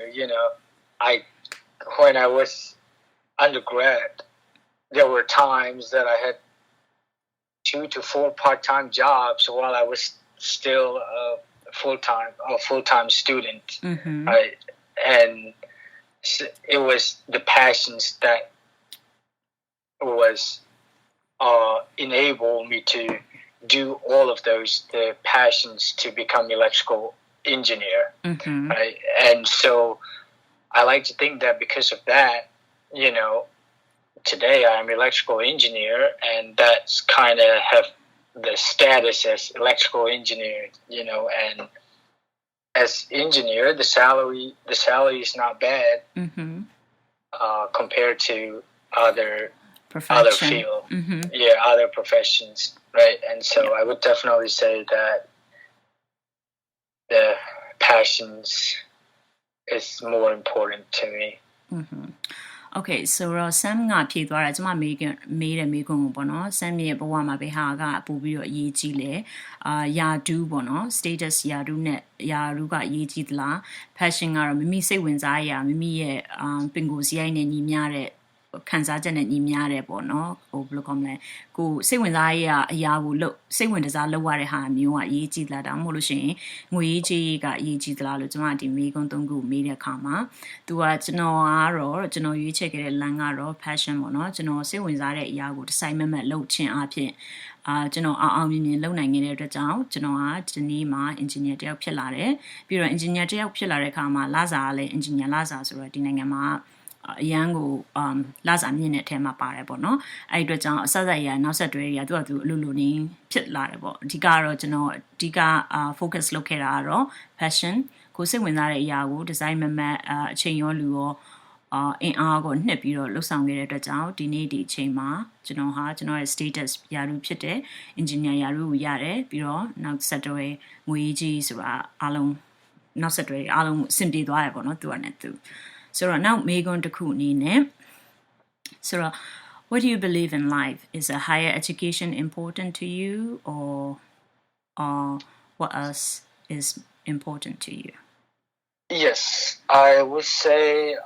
when I was undergrad, there were times that I had 2 to 4 part-time jobs while I was still a full-time student, right? And it was the passions that was enable me to do all of the passions to become electrical engineer, right? And so I like to think that because of that, today I'm an electrical engineer and that's kind of have the status as electrical engineer, and as engineer, the salary is not bad compared to other field, other professions, right? And so I would definitely say that the passions is more important to me. Okay, so Sam ကဖြေသွားတာကျွန်မမေးတဲ့မေးခွန်းကိုပေါ့နော် Sam ရဲ့ဘဝမှာဘယ်ဟာကပို့ပြီးတော့အရေးကြီးလဲယာဒူးပေါ့နော် status ယာဒူးကအရေးကြီးသလား passion ကတော့မိမိစိတ်ဝင်စားရာမိမိရဲ့ပင်ကိုယ်စီရိုက်နဲ့ညီမျှတဲ့ခံစားချက်နဲ့ညီမျှတယ်ပေါ့နော်ဟိုဘယ်လိုကောမလဲကိုစိတ်ဝင်စားရအရာကိုစိတ်ဝင်စားလုပ်ရတဲ့ဟာမျိုးကအရေးကြီးလားဒါမှမဟုတ်လို့ရှိရင်ငွေရေးကြေးကအရေးကြီးသလားလို့ကျွန်မဒီမေးခွန်း၃ခုမေးတဲ့အခါမှာသူကကျွန်တော်ရွေးချယ်ခဲ့တဲ့ line ကတော့ passion ပေါ့နော်ကျွန်တော်စိတ်ဝင်စားတဲ့အရာကိုတစ်ဆိုင်မဲ့လုပ်ခြင်းအပြင်ကျွန်တော်အောင်မြင်လုပ်နိုင်ခဲ့တဲ့အတွက်ကြောင့်ကျွန်တော်ကဒီနေ့မှာ engineer တယောက်ဖြစ်လာတယ်ပြီးတော့ engineer တယောက်ဖြစ်လာတဲ့အခါမှာလစာကလည်း engineer လစာဆိုတော့ဒီနိုင်ငံမှာအရန်ကိုလစာမြင့်တဲ့အထက်မှာပါတယ်ပေါ့နော်အဲ့ဒီအတွက်ကြောင့်အဆက်ရနောက်ဆက်တွဲတွေကသူအလိုလိုနေဖြစ်လာတယ်ပေါ့အဓိကတော့ကျွန်တော်အဓိကfocus လုပ်ခဲ့တာကတော့ passion ကိုစိတ်ဝင်စားတဲ့အရာကို design မတ်အချိန်ရောလူရောအင်အားကိုနှစ်ပြီးတော့လှုပ်ဆောင်ခဲ့တဲ့အတွက်ကြောင့်ဒီနေ့ဒီအချိန်မှာကျွန်တော်ရဲ့ status ယာရုဖြစ်တဲ့ engineer ယာရုကိုရတယ်ပြီးတော့နောက်ဆက်တွဲငွေကြီးဆိုတာအားလုံးနောက်ဆက်တွဲအားလုံးအဆင်ပြေသွားရပေါ့နော်သူကနဲ့သူSo now Megan Takuni. So what do you believe in life? Is a higher education important to you or what else is important to you? Yes, I would say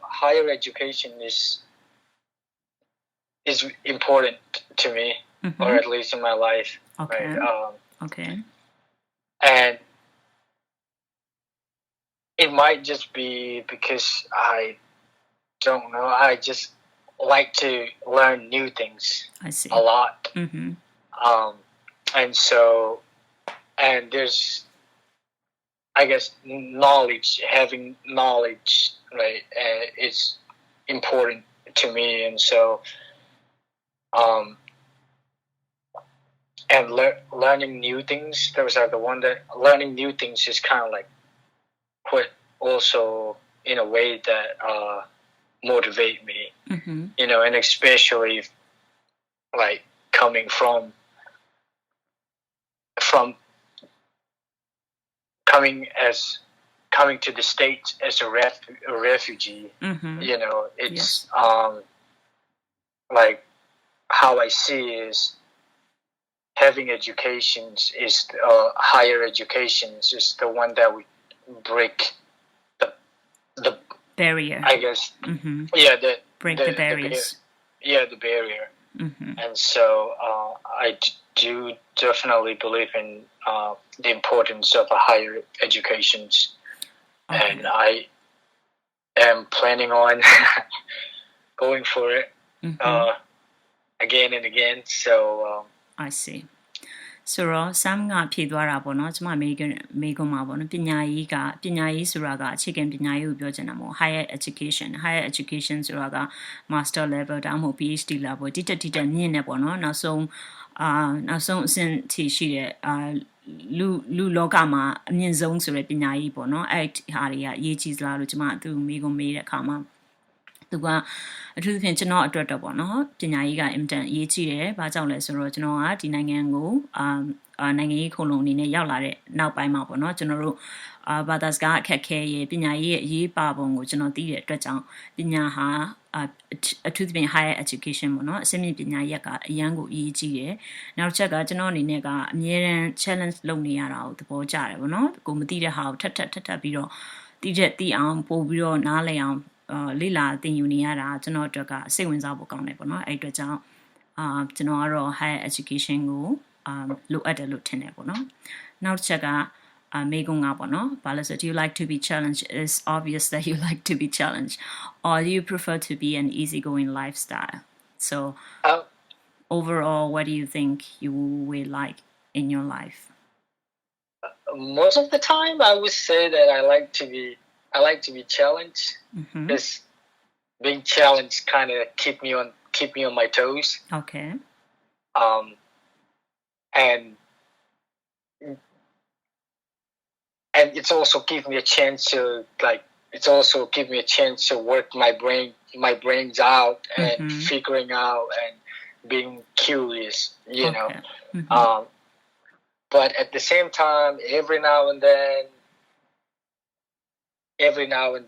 higher education is important to me, or at least in my life. Okay. Right? Okay. And it might just be because I don't know. I just like to learn new things. I see. A lot. And there's I guess having knowledge, right, is important to me, and so and learning new things. Those are the one that learning new things is kind of like put also in a way that motivate me, and especially like coming to the States as a refugee, it's like how I see is having higher educations is the one that would break the barrier. I guess, break the barriers. The barrier. And so I do definitely believe in the importance of a higher educations, and I am planning on going for it again and again. So I see. So Sam ကဖြေသွားတာပေါ့နော်ကျွန်မအမေရိကန်မှာပေါ့နော်ပညာရေးဆိုတာကအခြေခံပညာရေးကိုပြောချင်တာမဟုတ် higher education ဆိုတာက master level ဒါမှမဟုတ် PhD level တိတက်မြင့်နေပေါ့နော်နောက်ဆုံးအဆင့်ထိရှိတဲ့လူလောကမှာအမြင့်ဆုံးဆိုတဲ့ပညာရေးပေါ့နော်အဲ့ဟာတွေကအရေးကြီးသလားလို့ကျွန်မသူမေးတဲ့အခါမှာသူကအထူးသဖြင့်ကျွန်တော်အတွက်တော့ပေါ့နော်ပညာရေးကအင်မတန်အရေးကြီးတယ်။ဘာကြောင့်လဲဆိုတော့ကျွန်တော်ကဒီနိုင်ငံကိုနိုင်ငံရေးခုံလုံအနေနဲ့ရောက်လာတဲ့နောက်ပိုင်းမှာပေါ့နော်ကျွန်တော်တို့ဘာသာစကားအခက်ခဲရေးပညာရေးရဲ့အရေးပါပုံကိုကျွန်တော်သိတဲ့အတွက်ကြောင့်ပညာဟာအထူးသဖြင့် higher education ပေါ့နော်အစိမ့်မြင့်ပညာရေးကအရန်ကိုအရေးကြီးတယ်။နောက်တစ်ချက်ကကျွန်တော်အနေနဲ့ကအမြဲတမ်း challenge လုပ်နေရတာကိုသဘောကျတယ်ပေါ့နော်။ကိုမသိတဲ့ဟာကိုထပ်ပြီးတော့သိအောင်ပို့ပြီးတော့နားလည်အောင်လေ့လာသင်ယူနေရတာကျွန်တော်အတွက်ကစိတ်ဝင်စားဖို့ကောင်းတယ်ပေါ့နော်အဲ့အတွက်ကြောင့်ကျွန်တော်ကတော့ higher education ကိုလိုအပ်တယ်လို့ထင်တယ်ပေါ့နော်နောက်တစ်ချက်ကမေးခွန်းကပေါ့နော်ဘာလဲဆို do you like to be challenged? It's obvious that you like to be challenged, or do you prefer to be an easygoing lifestyle? So overall what do you think you will like in your life? Most of the time I would say that I like to be challenged. Because being challenged kind of keep me on my toes. Okay. And it's also give me a chance to work my brains out and figuring out and being curious, know. But at the same time, every now and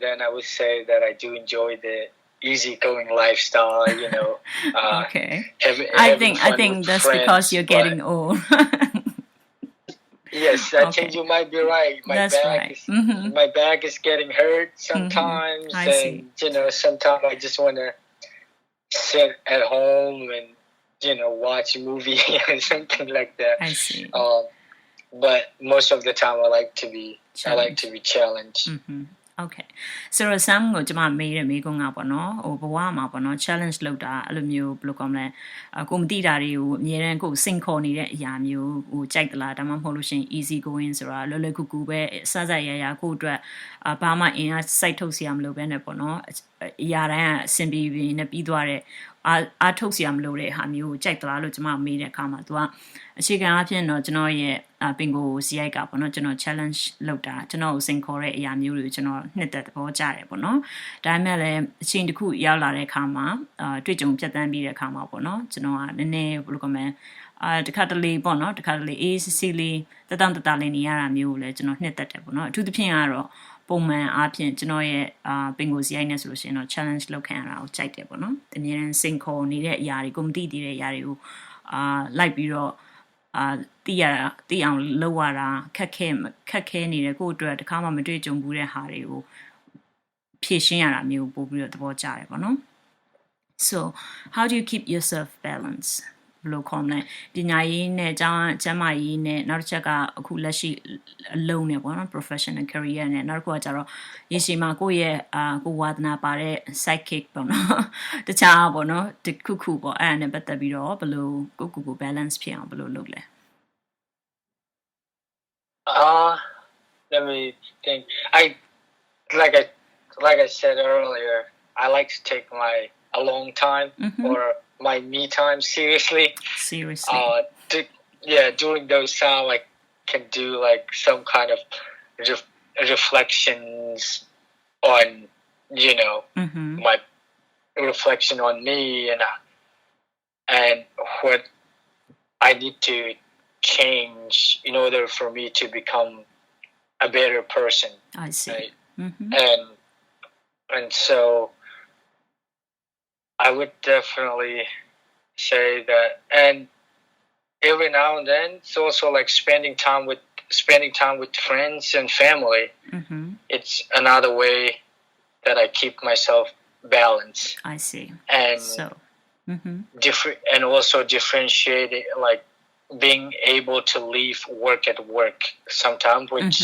then I would say that I do enjoy the easygoing lifestyle, okay. I think that's because you're getting old. Yes, I think you might be right. My back is getting hurt sometimes, and sometimes I just want to sit at home and watch a movie or something like that. I see. But most of the time I like to be challenged. Okay. So Sam ကိုကျွန်မမေးတဲ့မေးခွန်းကပေါ့နော်ဘဝမှာပေါ့နော် challenge လုပ်တာအဲ့လိုမျိုးဘယ်လိုကောင်းလဲကိုမသိတာတွေကိုအများအားကိုစိန်ခေါ်နေတဲ့အရာမျိုးကြိုက်သလားဒါမှမဟုတ်လို့ရှိရင် easy going ဆိုတာလွယ်လွယ်ကူကူပဲစရကိုအတွက်ဘာမှအင်အားစိုက်ထုတ်စရာမလိုဘဲနဲ့ပေါ့နော်အရာတိုင်းကအဆင်ပြေနဲ့ပြီးသွားတဲ့အားထုတ်စရာမလိုတဲ့ဟာမျိုးကိုကြိုက်သလားလို့ကျွန်မမေးတဲ့အခါမှာ तू ကအခြေခံအဖြစ်တော့ကျွန်တော်ရဲ့ပင်ကိုစီရိုက်ကပေါ့နော်ကျွန်တော် challenge လုပ်တာကျွန်တော်ကိုစိန်ခေါ်တဲ့အရာမျိုးတွေကိုကျွန်တော်နှစ်သက်သဘောကျတယ်ပေါ့နော်ဒါပေမဲ့လည်းအချိန်တစ်ခုရောက်လာတဲ့အခါမှာတွေ့ကြုံဖြတ်သန်းပြီးတဲ့အခါမှာပေါ့နော်ကျွန်တော်ကနည်းနည်းဘယ်လိုကောမလဲတခါတလေပေါ့နော်တခါတလေအေးစီလေးတလေးနေရတာမျိုးကိုလည်းကျွန်တော်နှစ်သက်တယ်ပေါ့နော်အထူးသဖြင့်ကတော့ပုံမှန်အားဖြင့်ကျွန်တော်ရဲ့ပင်ကိုစီရိုက်နေဆိုလို့ရှိရင်တော့ challenge လုပ်ခံရတာကိုကြိုက်တယ်ပေါ့နော်အများအားစိန်ခေါ်နေတဲ့အရာတွေကိုမသိသေးတဲ့အရာတွေကိုလိုက်ပြီးတော့သိအောင်လုပ်ရတာခက်ခဲနေတယ်ကိုယ့်အတွက်တစ်ခါမှမတွေ့ကြုံဘူးတဲ့ဟာတွေကိုဖြည့်ရှင်းရတာမျိုးပို့ပြီးတော့သဘောကျတယ်ပေါ့နော် So how do you keep yourself balanced ဘယ်လိုခေါ်မလဲပညာရေးနဲ့ကျန်းမာရေးနဲ့နောက်တစ်ချက်ကအခုလက်ရှိအလုံးနဲ့ပေါ့နော် professional career နဲ့နောက်တစ်ခုကကျတော့ရေရှည်မှာကိုယ့်ရဲ့ကိုဝါသနာပါတဲ့ psychic ပေါ့နော်တခြားပေါ့နော်တခုပေါ့အဲ့ဒါနဲ့ပတ်သက်ပြီးတော့ဘယ်လိုကို balance ဖြစ်အောင်ဘယ်လိုလုပ်လဲ let me think. Like I said earlier, I like to take my alone time or my me time seriously. Seriously. During those time, I can do like some kind of reflections on, my reflection on me and what I need to change in order for me to become a better person. I see. Right? And so I would definitely say that, and every now and then it's also like spending time with friends and family. It's another way that I keep myself balanced. I see. And and also differentiate it, like being able to leave work at work sometimes, which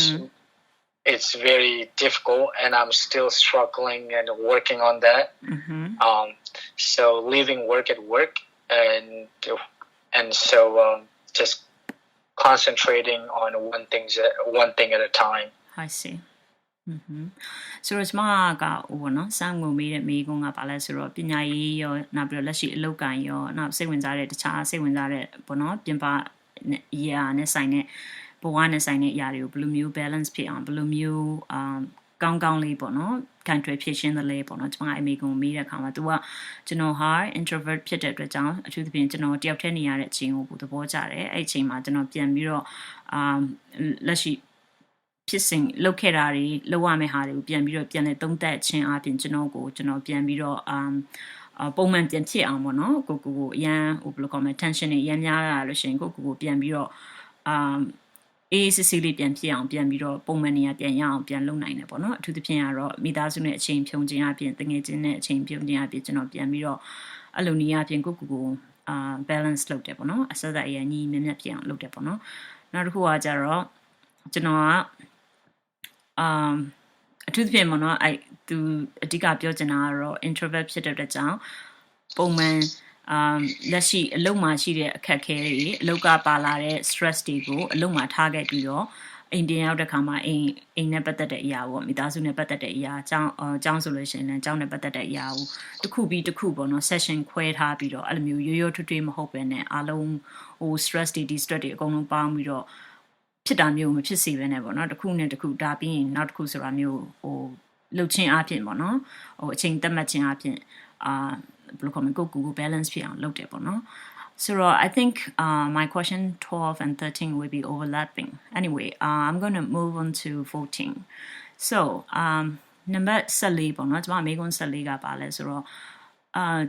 it's very difficult, and I'm still struggling and working on that. So leaving work at work, and so just concentrating on one thing at a time. I see. So ကျမကဟိုပေါ့နော်စမ်းငုံမိတဲ့မိကုန်းကဘာလဲဆိုတော့ပညာရေးရောနောက်ပြီးတော့လက်ရှိအလုပ်ကိုင်ရောနောက်စိတ်ဝင်စားတဲ့တခြားစိတ်ဝင်စားတဲ့ပေါ့နော်ပြင်ပအရာနဲ့ဆိုင်တဲ့ဘဝနဲ့ဆိုင်တဲ့အရာတွေကိုဘယ်လိုမျိုး balance ဖြစ်အောင်ဘယ်လိုမျိုးကောင်းကောင်းလေးပေါ့နော် country ဖြစ်ရှင်းသလဲပေါ့နော်ကျမအမိကုန်းမိတဲ့အခါမှာ तू ကကျွန်တော်ဟာ introvert ဖြစ်တဲ့အတွက်ကြောင့်အထူးသဖြင့်ကျွန်တော်တယောက်တည်းနေရတဲ့အချိန်ကိုသဘောကျတယ်အဲ့အချိန်မှာကျွန်တော်ပြန်ပြီးတော့လက်ရှိဖြစ်စဉ်လောက်ခဲ့တာတွေလောက်ရမယ့်ဟာတွေကိုပြန်ပြီးတော့ပြန်လဲသုံးသပ်ခြင်းအပြင်ကျွန်တော်ပြန်ပြီးတော့ပုံမှန်ပြန်ဖြစ်အောင်ပေါ့နော်ကိုအရန်ဟိုဘယ်လိုကောမ tension တွေအရန်များလာလို့ရှိရင်ကိုပြန်ပြီးတော့အေးစစ်စစ်လေးပြန်ဖြစ်အောင်ပြန်ပြီးတော့ပုံမှန်နေရပြန်ရအောင်ပြန်လုပ်နိုင်တယ်ပေါ့နော်အထူးသဖြင့်ကတော့မိသားစုနဲ့အချိန်ဖြုံခြင်းအပြင်တငယ်ချင်းနဲ့အချိန်ဖြုံခြင်းအပြင်ကျွန်တော်ပြန်ပြီးတော့အဲ့လိုနေရအပြင်ကိုbalance လုပ်တယ်ပေါ့နော်အစစအရန်ညီမြတ်ဖြစ်အောင်လုပ်တယ်ပေါ့နော်နောက်တစ်ခုကကြတော့ကျွန်တော်ကအထူးသဖြင့်ပေါ့နော်သူအဓိကပြောချင်တာကတော့ introvert ဖြစ်တဲ့အတွက်ကြောင့်ပုံမှန်လက်ရှိအလုပ်မှာရှိတဲ့အခက်အခဲတွေအလုပ်ကပါလာတဲ့ stress တွေကိုအလုပ်မှာထားခဲ့ပြီးတော့အိမ်ပြန်ရောက်တဲ့ခါမှာအိမ်နဲ့ပတ်သက်တဲ့အရာပေါ့မိသားစုနဲ့ပတ်သက်တဲ့အရာအကြောင်းဆိုလို့ရှိရင်လည်းအကြောင်းနဲ့ပတ်သက်တဲ့အရာကိုတစ်ခုပြီးတစ်ခုပေါ့နော် session ခွဲထားပြီးတော့အဲ့လိုမျိုးရိုးထွေးမဟုတ်ပဲနဲ့အားလုံးဟို stress တွေ stress တွေအကုန်လုံးပေါင်းပြီးတော့ဖြစ်တာမျိုးမဖြစ်စေဘဲနဲ့ပေါ့နော်တစ်ခုနဲ့တစ်ခုဒါပြီးရင်နောက်တစ်ခုဆိုတာမျိုးဟိုလှုပ်ချင်းအဖြစ်ပေါ့နော်ဟိုအချိန်သတ်မှတ်ခြင်းအဖြစ်ဘယ်လိုခေါ်မလဲကို balance ဖြစ်အောင်လုပ်တယ်ပေါ့နော် So I think my question 12 and 13 will be overlapping. Anyway, I'm going to move on to 14. So, number 14ပေါ့နော်ကျမအမေကွန်း14ကပါလဲဆိုတော့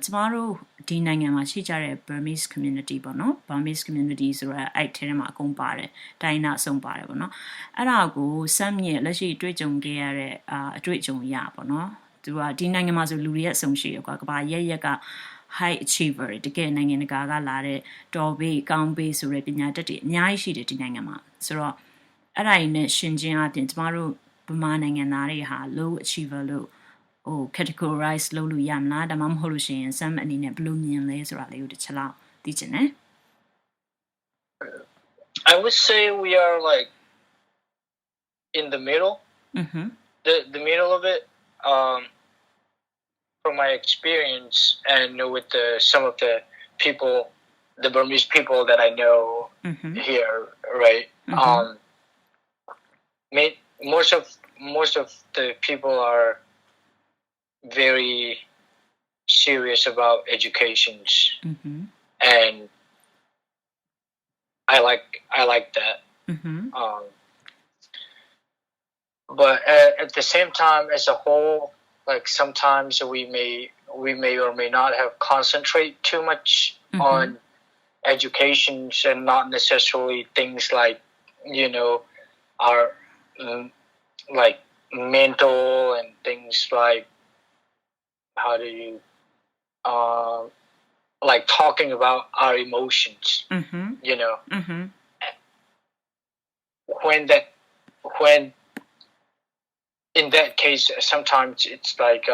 ကျမတို့ဒီနိုင်ငံမှာရှိကြတဲ့ Burmese community ပေါ့နော် Burmese community ဆိုတာအဲ့ထဲမှာအကုန်ပါတယ်တိုင်းနာအဆုံးပါတယ်ပေါ့နော်အဲ့ဒါကိုစမ်းမြင့်လက်ရှိတွေ့ကြုံခဲ့ရတဲ့အတွေ့အကြုံရပေါ့နော်သူကဒီနိုင်ငံမှာဆိုလူတွေရဲ့အဆုံးရှိရကွာကဘာရက်က high achiever တကယ်နိုင်ငံတကာကလာတဲ့တော်ဘေးကောင်းဘေးဆိုတဲ့ပညာတတ်တွေအများကြီးရှိတယ်ဒီနိုင်ငံမှာဆိုတော့အဲ့ဒါနဲ့ရှင်ချင်းအပြင်ကျမတို့ဗမာနိုင်ငံသားတွေဟာ low achiever လို့categorize လုပ်လို့ရမလားဒါမှမဟုတ်လို့ရှိရင် some အနေနဲ့ဘယ်လိုမြင်လဲဆိုတာလေးကိုတစ်ချက်လောက်သိချင်တယ် I would say we are like in the middle. The middle of it. From my experience and with some of the people, the Burmese people that I know here, right? Most of the people are very serious about education, and I like that. But at the same time, as a whole, like sometimes we may or may not have concentrate too much on education and not necessarily things like our like mental and things like how do you like talking about our emotions when in that case sometimes it's like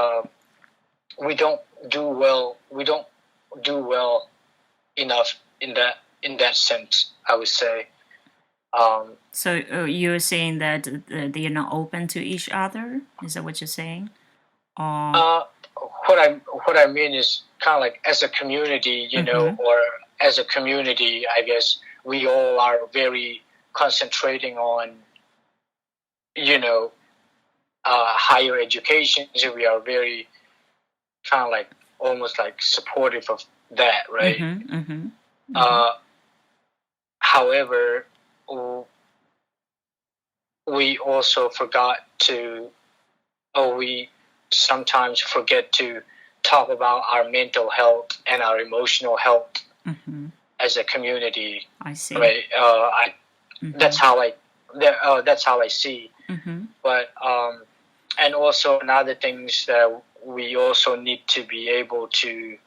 we don't do well enough in that sense I would say So you're saying that they are not open to each other? Is that what you're saying? Or what I mean is kind of like as a community, you know, or as a community, I guess we all are very concentrating on, you know, higher education. So we are very kind of like almost like supportive of that, right? However, we also forgot to, or we sometimes forget to talk about our mental health and our emotional health as a community. I see. Right? That's how I see. But and also another things that we also need to be able to.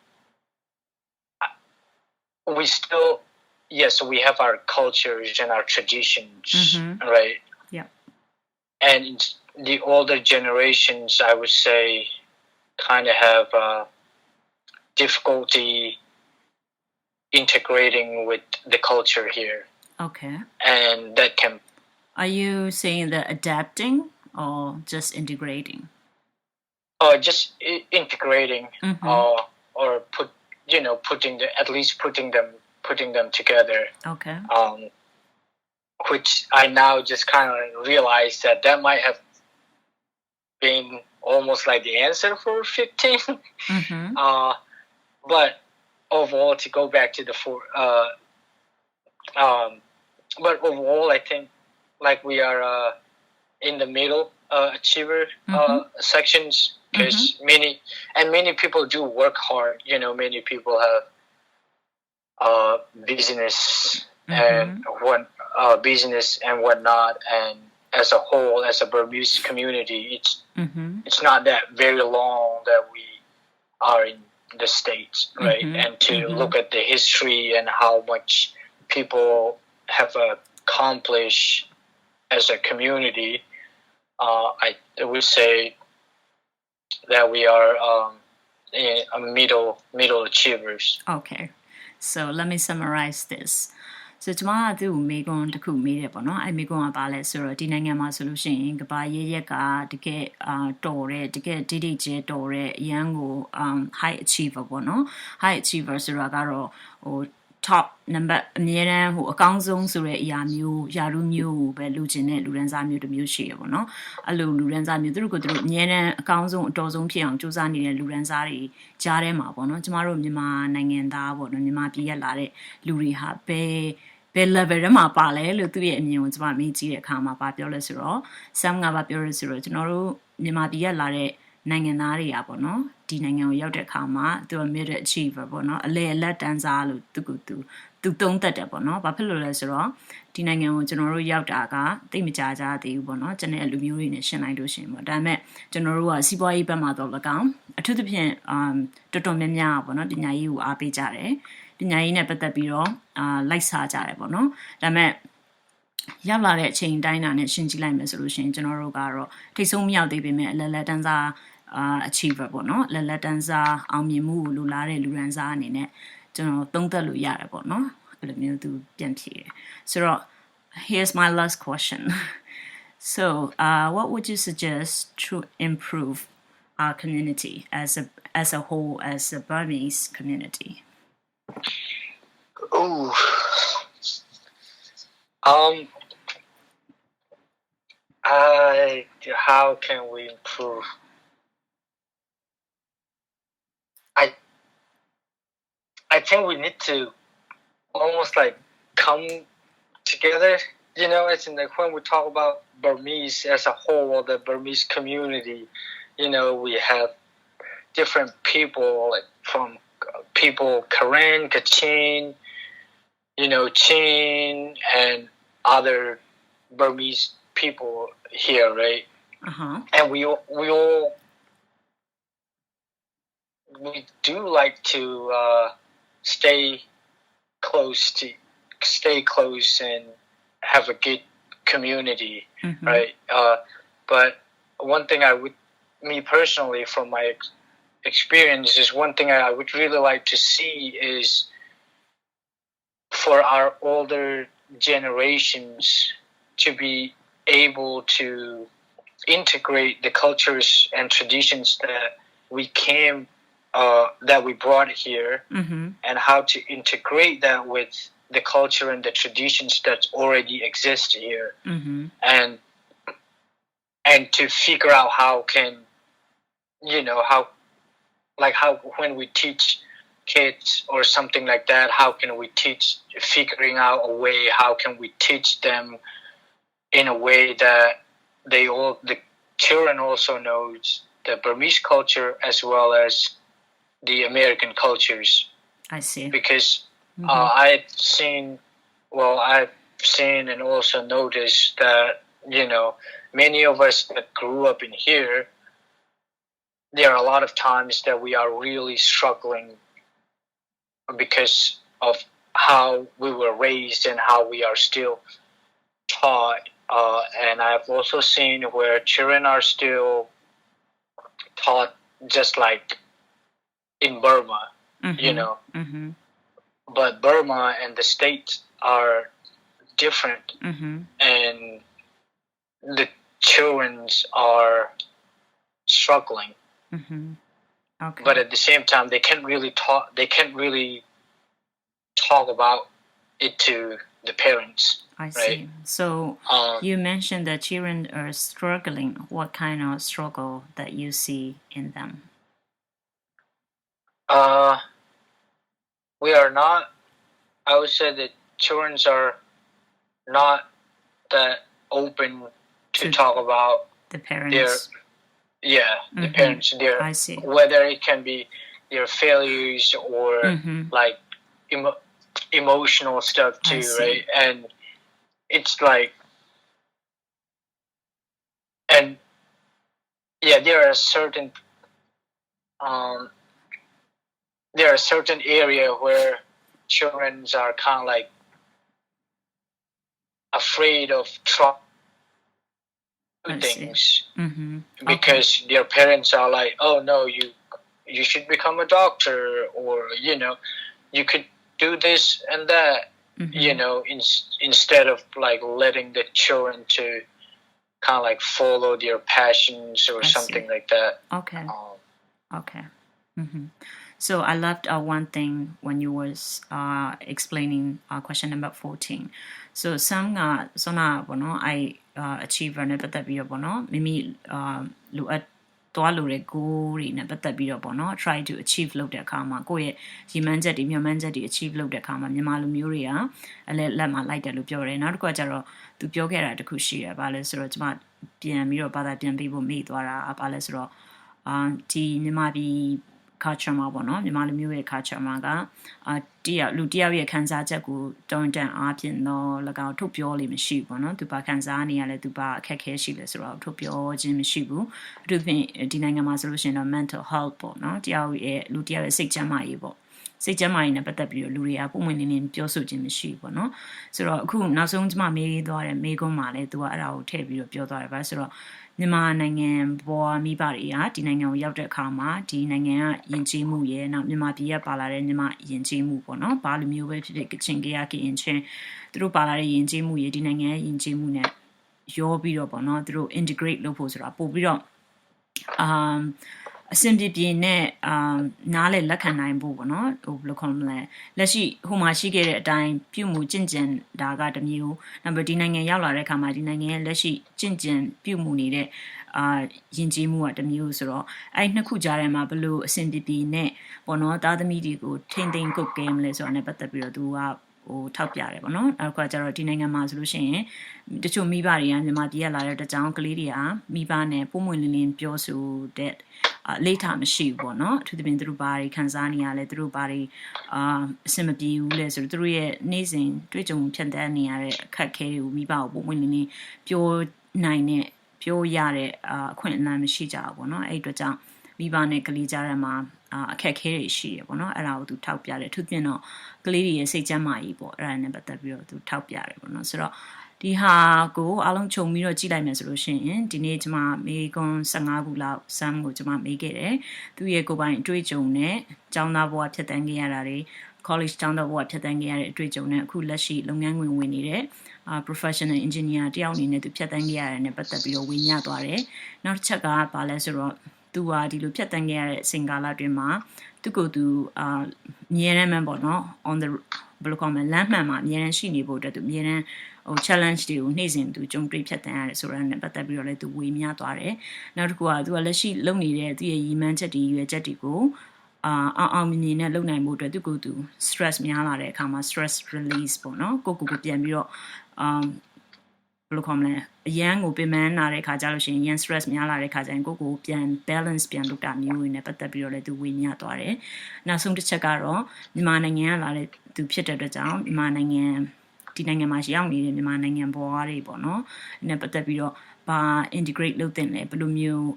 We still, yes, we have our cultures and our traditions, right? Yeah. And the older generations, I would say, kind of have difficulty integrating with the culture here. Okay. And that can. Are you saying that adapting or just integrating? Just integrating, or putting them together. Okay. Which I now just kind of realized that might have been almost like the answer for 15. But overall, to go back to the but overall, I think like we are in the middle achiever sections, because many people do work hard. You know, many people have business and business and whatnot, and as a whole, as a Burmese community, it's not that very long that we are in the States, right? And to look at the history and how much people have accomplished as a community, I would say that we are middle achievers. Okay, so let me summarize this. So ကျမကသူ့ကိုမေးခွန်းတစ်ခုမေးတယ်ပေါ့နော်အဲ့မေးခွန်းကဘာလဲဆိုတော့ဒီနိုင်ငံမှာဆိုလို့ရှိရင်ကဘာရရက်ကတကယ်တော်တဲ့တကယ်ဒီကျဲတော်တဲ့အရန်ကို high achiever ပေါ့နော် high achiever ဆိုတာကတော့ဟို top number အမြဲတမ်းဟိုအကောင်းဆုံးဆိုတဲ့အရာမျိုးယာရုမျိုးကိုပဲလူကျင်တဲ့လူရန်စားမျိုးတစ်မျိုးရှိရပေါ့နော်အဲ့လိုလူရန်စားမျိုးသူတို့အမြဲတမ်းအကောင်းဆုံးအတော်ဆုံးဖြစ်အောင်စူးစမ်းနေတဲ့လူရန်စားတွေကြားထဲမှာပေါ့နော်ကျမတို့မြန်မာနိုင်ငံသားပေါ့နော်မြန်မာပြည်ရလာတဲ့လူတွေဟာဘယ် level ထဲမှာပါလဲလို့သူ့ရဲ့အမြင်ကိုကျမမေးကြည့်တဲ့အခါမှာပါပြောလဲဆိုတော့ Sam ကပါပြောရဲဆိုတော့ကျွန်တော်တို့မြန်မာပြည်ရလာတဲ့နိုင်ငံသားတွေကပေါ့နော်ဒီနိုင်ငံကိုရောက်တဲ့အခါမှာသူက mid achiever ပေါ့နော်အလယ်အလတ်တန်းစားလို့သူသုံးသက်တယ်ပေါ့နော်ဘာဖြစ်လို့လဲဆိုတော့ဒီနိုင်ငံကိုကျွန်တော်တို့ရောက်တာကတိတ်မကြကြသေးဘူးပေါ့နော်ကျန်တဲ့လူမျိုးတွေနဲ့ရှင်းလိုက်လို့ရှိရင်ပေါ့ဒါပေမဲ့ကျွန်တော်တို့ကစီးပွားရေးဘက်မှာတော့၎င်းအထူးသဖြင့်တော်တော်များများပေါ့နော်ပညာရေးကိုအားပေးကြတယ်ပညာရေးနဲ့ပတ်သက်ပြီးတော့လိုက်စားကြတယ်ပေါ့နော်ဒါပေမဲ့ရောက်လာတဲ့အချိန်တိုင်းတာနဲ့ရှင်းကြည့်လိုက်မယ်ဆိုလို့ရှိရင်ကျွန်တော်တို့ကတော့ထိတ်ဆုံးမရောက်သေးပေမဲ့အလယ်လက်တန်းစားachiever ပေါ့နော်လက်လက်တန်းစားအောင်မြင်မှုကိုလိုလားတဲ့လူရန်စားအနေနဲ့ကျွန်တော်သုံးသပ်လို့ရတယ်ပေါ့နော်အဲ့လိုမျိုးသူပြန်ဖြေတယ်ဆိုတော့ here's my last question so what would you suggest to improve our community as a whole as a Burmese community how can we improve? I think we need to almost like come together, you know, it's in like when we talk about Burmese as a whole, or the Burmese community, you know, we have different people, like from people Karen, Kachin, you know, Chin, and other Burmese people here, right? And we do like to stay close and have a good community, right? But one thing me personally, from my experience, is one thing I would really like to see is for our older generations to be able to integrate the cultures and traditions that we brought here, and how to integrate that with the culture and the traditions that already exist here, and to figure out how when we teach kids or something like that, how can we teach, figuring out a way, how can we teach them in a way that the children also knows the Burmese culture as well as the American cultures. I see. Because I've seen and also noticed that, many of us that grew up in here, there are a lot of times that we are really struggling because of how we were raised and how we are still taught. And I've also seen where children are still taught just like in Burma, but Burma and the States are different, and the children are struggling. Okay. But at the same time, they can't really talk about it to the parents. I see. Right? So you mentioned that children are struggling. What kind of struggle that you see in them? We are not. I would say that children are not that open to talk about the parents. The parents. I see. Whether it can be their failures or like emotional stuff too, right? And it's like, and there are certain area where children are kind of like afraid of trying things because their parents are like, oh no, you should become a doctor, or you could do this and that, instead of like letting the children to kind of like follow their passions or something like that. Okay. So I loved one thing when you was explaining question number 14. So some sona bono I achiever ne patatပြီးတော့bono mimiလိုအပ်သွားလို့တဲ့ကိုတွေနဲ့ပတ်သက်ပြီးတော့ပေါ့နော် try to achieve လုပ်တဲ့အခါမှာကိုယ့်ရဲ့ရည်မှန်းချက်တွေမျှော်မှန်းချက်တွေ achieve လုပ်တဲ့အခါမှာမြန်မာလူမျိုးတွေကအလဲလက်မှာလိုက်တယ်လို့ပြောတယ်နောက်တစ်ခုကကျတော့သူပြောခဲ့တာတစ်ခုရှိတယ်ဘာလဲဆိုတော့ကျွန်မပြန်ပြီးတော့ဘာသာပြန်ပြီးဖို့မေ့သွားတာဘာလဲဆိုတော့ဒီမြန်မာပြည် culture မှာပေါ့နော်မြန်မာလူမျိုးရဲ့ culture မှာကလူတယောက်ရဲ့ခံစားချက်ကိုတုံ့ပြန်အားဖြင့်တော့၎င်းထုတ်ပြောလို့မရှိဘူးပေါ့နော်သူဘာခံစားနေရလဲသူဘာအခက်ခဲရှိလဲဆိုတော့ထုတ်ပြောခြင်းမရှိဘူးအထူးသဖြင့်ဒီနိုင်ငံမှာဆိုလို့ရှိရင်တော့ mental health ပေါ့နော်လူတယောက်ရဲ့စိတ်ကျန်းမာရေးပေါ့စိတ်ကျန်းမာရေးနဲ့ပတ်သက်ပြီးတော့လူတွေကပုံမှန်နေပြောဆိုခြင်းမရှိဘူးပေါ့နော်ဆိုတော့အခုနောက်ဆုံးကျမမေးသွားတဲ့မေးခွန်းမှာလဲသူကအဲ့ဒါကိုထည့်ပြီးတော့ပြောသွားတယ်ဗျဆိုတော့မြန်မာနိုင်ငံပေါ်မိဘတွေကဒီနိုင်ငံကိုရောက်တဲ့အခါမှာဒီနိုင်ငံကယဉ်ကျေးမှုရဲ့နောက်မြန်မာပြည်ကပါလာတဲ့မြန်မာယဉ်ကျေးမှုပေါ့နော်ဘာလိုမျိုးပဲဖြစ်ဖြစ်ကချင်ကရကရင်ချင်းသူတို့ပါလာတဲ့ယဉ်ကျေးမှုရဲ့ဒီနိုင်ငံရဲ့ယဉ်ကျေးမှုနဲ့ရောပြီးတော့ပေါ့နော်သူတို့ integrate လုပ်ဖို့ဆိုတာပို့ပြီးတော့အဆင်ပြေပြေနဲ့နားလေလက်ခံနိုင်ဖို့ပေါ့နော်ဟိုဘယ်လိုခေါ်မလဲလက်ရှိဟိုမှာရှိခဲ့တဲ့အတိုင်းပြုမှုကျင့်ကြံတာကတစ်မျိုးနောက်ပြီးဒီနိုင်ငံရောက်လာတဲ့အခါမှာဒီနိုင်ငံရဲ့လက်ရှိကျင့်ကြံပြုမှုနေတဲ့ယဉ်ကျေးမှုကတစ်မျိုးဆိုတော့အဲ့နှစ်ခုကြားထဲမှာဘယ်လိုအဆင်ပြေပြေနဲ့ပေါ့နော်သားသမီးတွေကိုထိမ့်သိမ့်ကုတ်ကဲမလဲဆိုတာနဲ့ပတ်သက်ပြီးတော့သူကဟိုထောက်ပြတယ်ပေါ့နော်နောက်ကကျတော့ဒီနိုင်ငံမှာဆိုလို့ရှိရင်တချို့မိဘတွေကမြန်မာပြည်ကလာတဲ့တကြောင်ကလေးတွေကမိဘနဲ့ပုံမွင်လင်းလင်းပြောဆိုတဲ့လိထားမရှိဘူးပေါ့နော်အထူးသဖြင့်သူတို့ဘာတွေခံစားနေရလဲသူတို့ဘာတွေအဆင်မပြေဘူးလဲဆိုတော့သူတို့ရဲ့နေ့စဉ်တွေ့ကြုံဖြတ်သန်းနေရတဲ့အခက်အခဲတွေကိုမိဘကိုပုံမွင်လင်းလင်းပြောနိုင်တဲ့ပြောရတဲ့အခွင့်အလမ်းမရှိကြဘူးပေါ့နော်အဲ့အတွက်ကြောင့်မိဘနဲ့ကလေးကြားထဲမှာအခက်အခဲတွေရှိရပေါ့နော်အဲ့ဒါကိုသူထောက်ပြတယ်အထူးသဖြင့်တော့ကလေးတွေရဲ့စိတ်ကျန်းမာရေးပေါ့အဲ့ဒါနဲ့ပတ်သက်ပြီးတော့သူထောက်ပြတယ်ပေါ့နော်ဆိုတော့ဒီဟာကိုအားလုံးခြုံပြီးတော့ကြည့်လိုက်မယ်ဆိုလို့ရှိရင်ဒီနေ့ကျွန်မမေကွန်15ခုလောက် sum ကိုကျွန်မမေးခဲ့တယ်သူရဲ့ကိုယ်ပိုင်အတွေ့အကြုံနဲ့ကျောင်းသားဘဝဖြတ်သန်းခဲ့ရတာတွေ college ကျောင်းတော်ဘဝဖြတ်သန်းခဲ့ရတဲ့အတွေ့အကြုံနဲ့အခုလက်ရှိလုပ်ငန်းဝင်ဝင်နေတဲ့ professional engineer တယောက်အနေနဲ့သူဖြတ်သန်းခဲ့ရတဲ့နဲ့ပတ်သက်ပြီးတော့ဝေမျှသွားတယ်။နောက်တစ်ချက်ကဘာလဲဆိုတော့သူဟာဒီလိုဖြတ်သန်းခဲ့ရတဲ့အချိန်ကာလအတွင်းမှာသူကိုယ်သူအမြဲတမ်းမှပေါ့နော် on the ဘယ်လိုခေါ်မလဲလမ်းမှန်မှာအမြဲတမ်းရှိနေဖို့အတွက်သူအမြဲတမ်းchallenge တွေကိုနေ့စဉ်သူကြုံတွေ့ဖြတ်သန်းရတယ်ဆိုတာနဲ့ပတ်သက်ပြီးတော့လည်းသူဝေမျှသွားတယ်။နောက်တစ်ခုကသူကလက်ရှိလုပ်နေတဲ့သူရဲ့ရည်မှန်းချက်တွေရွယ်ချက်တွေကိုအောင်မြင်နဲ့လုပ်နိုင်ဖို့အတွက်သူကိုယ်သူ stress များလာတဲ့အခါမှာ stress release ပေါ့နော်ကိုပြန်ပြီးတော့ဘယ်လိုခေါ်မလဲအရန်ကိုပင်ပန်းလာတဲ့အခါကျလို့ရှိရင်ရန် stress များလာတဲ့အခါကျရင်ကိုပြန် balance ပြန်လုပ်တာမျိုးတွေနဲ့ပတ်သက်ပြီးတော့လည်းသူဝေမျှသွားတယ်။နောက်ဆုံးတစ်ချက်ကတော့မြန်မာနိုင်ငံကလာတဲ့သူဖြစ်တဲ့အတွက်ကြောင့်မြန်မာနိုင်ငံဒီနိုင်ငံမှာရောက်နေတဲ့မြန်မာနိုင်ငံဘဝတွေပေါ့နော်။နဲ့ပတ်သက်ပြီးတော့ဘာ integrate လုပ်တဲ့လဲဘယ်လိုမျိုး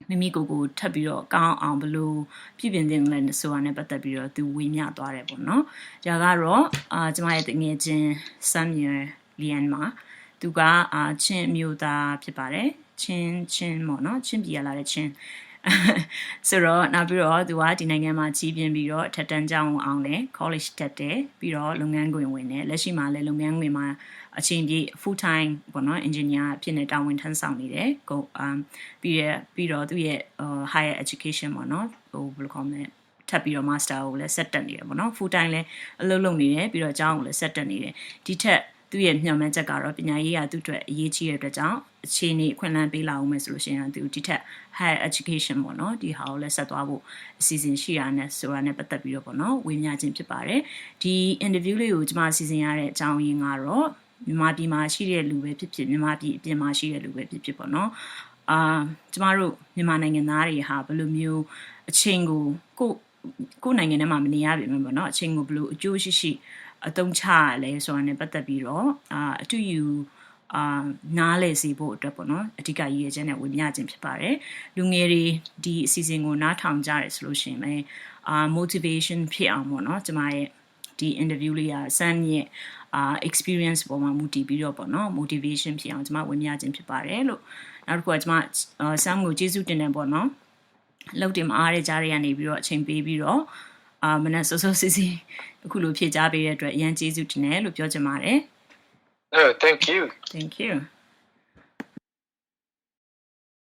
မိမိကိုထပ်ပြီးတော့ကောင်းအောင်ဘယ်လိုပြည်ပြင်တင်လဲဆိုတာနဲ့ပတ်သက်ပြီးတော့သူဝေမျှသွားတယ်ပေါ့နော်။ဒါကတော့ကျမရဲ့တငယ်ချင်း Samuel Lian မှာသူကချင်းမျိုးသားဖြစ်ပါတယ်ချင်းပေါ့နော်ချင်းပြည်လာတဲ့ချင်းဆိုတော့နောက်ပြီးတော့သူကဒီနိုင်ငံမှာကြီးပြင်းပြီးတော့ထက်တန်းကျောင်းအောင်တယ် college တက်တယ်ပြီးတော့လုပ်ငန်းခွင်ဝင်တယ်လက်ရှိမှာလည်းလုပ်ငန်းခွင်မှာအချိန်ပြည့် full time ပေါ့နော် engineer ဖြစ်နေတာဝန်ထမ်းဆောင်နေတယ်ကိုပြီးတော့သူရဲ့ higher education ပေါ့နော်ဟိုဘယ်လိုခေါ်မလဲထပ်ပြီးတော့ master ကိုလည်းဆက်တက်နေတယ်ပေါ့နော် full time လည်းအလုပ်လုပ်နေတယ်ပြီးတော့ကျောင်းကိုလည်းဆက်တက်နေတယ်ဒီထက်သူရဲ့မျှော်မှန်းချက်ကတော့ပညာရေးကသူ့အတွက်အရေးကြီးတဲ့အတွက်ကြောင့်အခြေအနေအခွင့်အလမ်းပေးလာအောင်မယ်ဆိုလို့ရှိရင်သူဒီထက် higher education ပေါ့နော်ဒီဟာကိုလည်းဆက်သွားဖို့အစီအစဉ်ရှိရတဲ့ဆိုတာနဲ့ပတ်သက်ပြီးတော့ပေါ့နော်ဝေမျှခြင်းဖြစ်ပါတယ်ဒီ interview လေးကိုကျွန်မစီစဉ်ရတဲ့အကြောင်းရင်းကတော့မြန်မာပြည်မှာရှိတဲ့လူပဲဖြစ်ဖြစ်မြန်မာပြည်အပြင်မှာရှိတဲ့လူပဲဖြစ်ဖြစ်ပေါ့နော်ကျမတို့မြန်မာနိုင်ငံသားတွေဟာဘယ်လိုမျိုးအချိန်ကိုနိုင်ငံထဲမှာမနေရပြီပေါ့နော်အချိန်ကိုဘယ်လိုအကျိုးရှိအသုံးချရလဲဆိုတာနဲ့ပတ်သက်ပြီးတော့အတူယူနားလည်စေဖို့အတွက်ပေါ့နော်အဓိကရည်ရွယ်ချက်နဲ့ဝေမျှခြင်းဖြစ်ပါတယ်လူငယ်တွေဒီအစီအစဉ်ကိုနားထောင်ကြရဆိုလို့ရှိရင်လည်း motivation ဖြစ်အောင်ပေါ့နော်ကျမရဲ့ဒီ interview လေးက Sam ရဲ့experience ပေါ်မှာမူတည်ပြီးတော့ပေါ့နော် motivation ဖြစ်အောင်ကျမဝေမျှခြင်းဖြစ်ပါတယ်လို့နောက်တစ်ခုကကျမ Sam ကိုကျေးဇူးတင်တယ်ပေါ့နော်လောက်တင်မအားတဲ့ကြားတွေကနေပြီးတော့အချိန်ပေးပြီးတော့မနက်စောစောစီအခုလိုဖြည့်ကြားပေးတဲ့အတွက်အရင်ကျေးဇူးတင်တယ်လို့ပြောချင်ပါတယ် Oh, thank you. Thank you.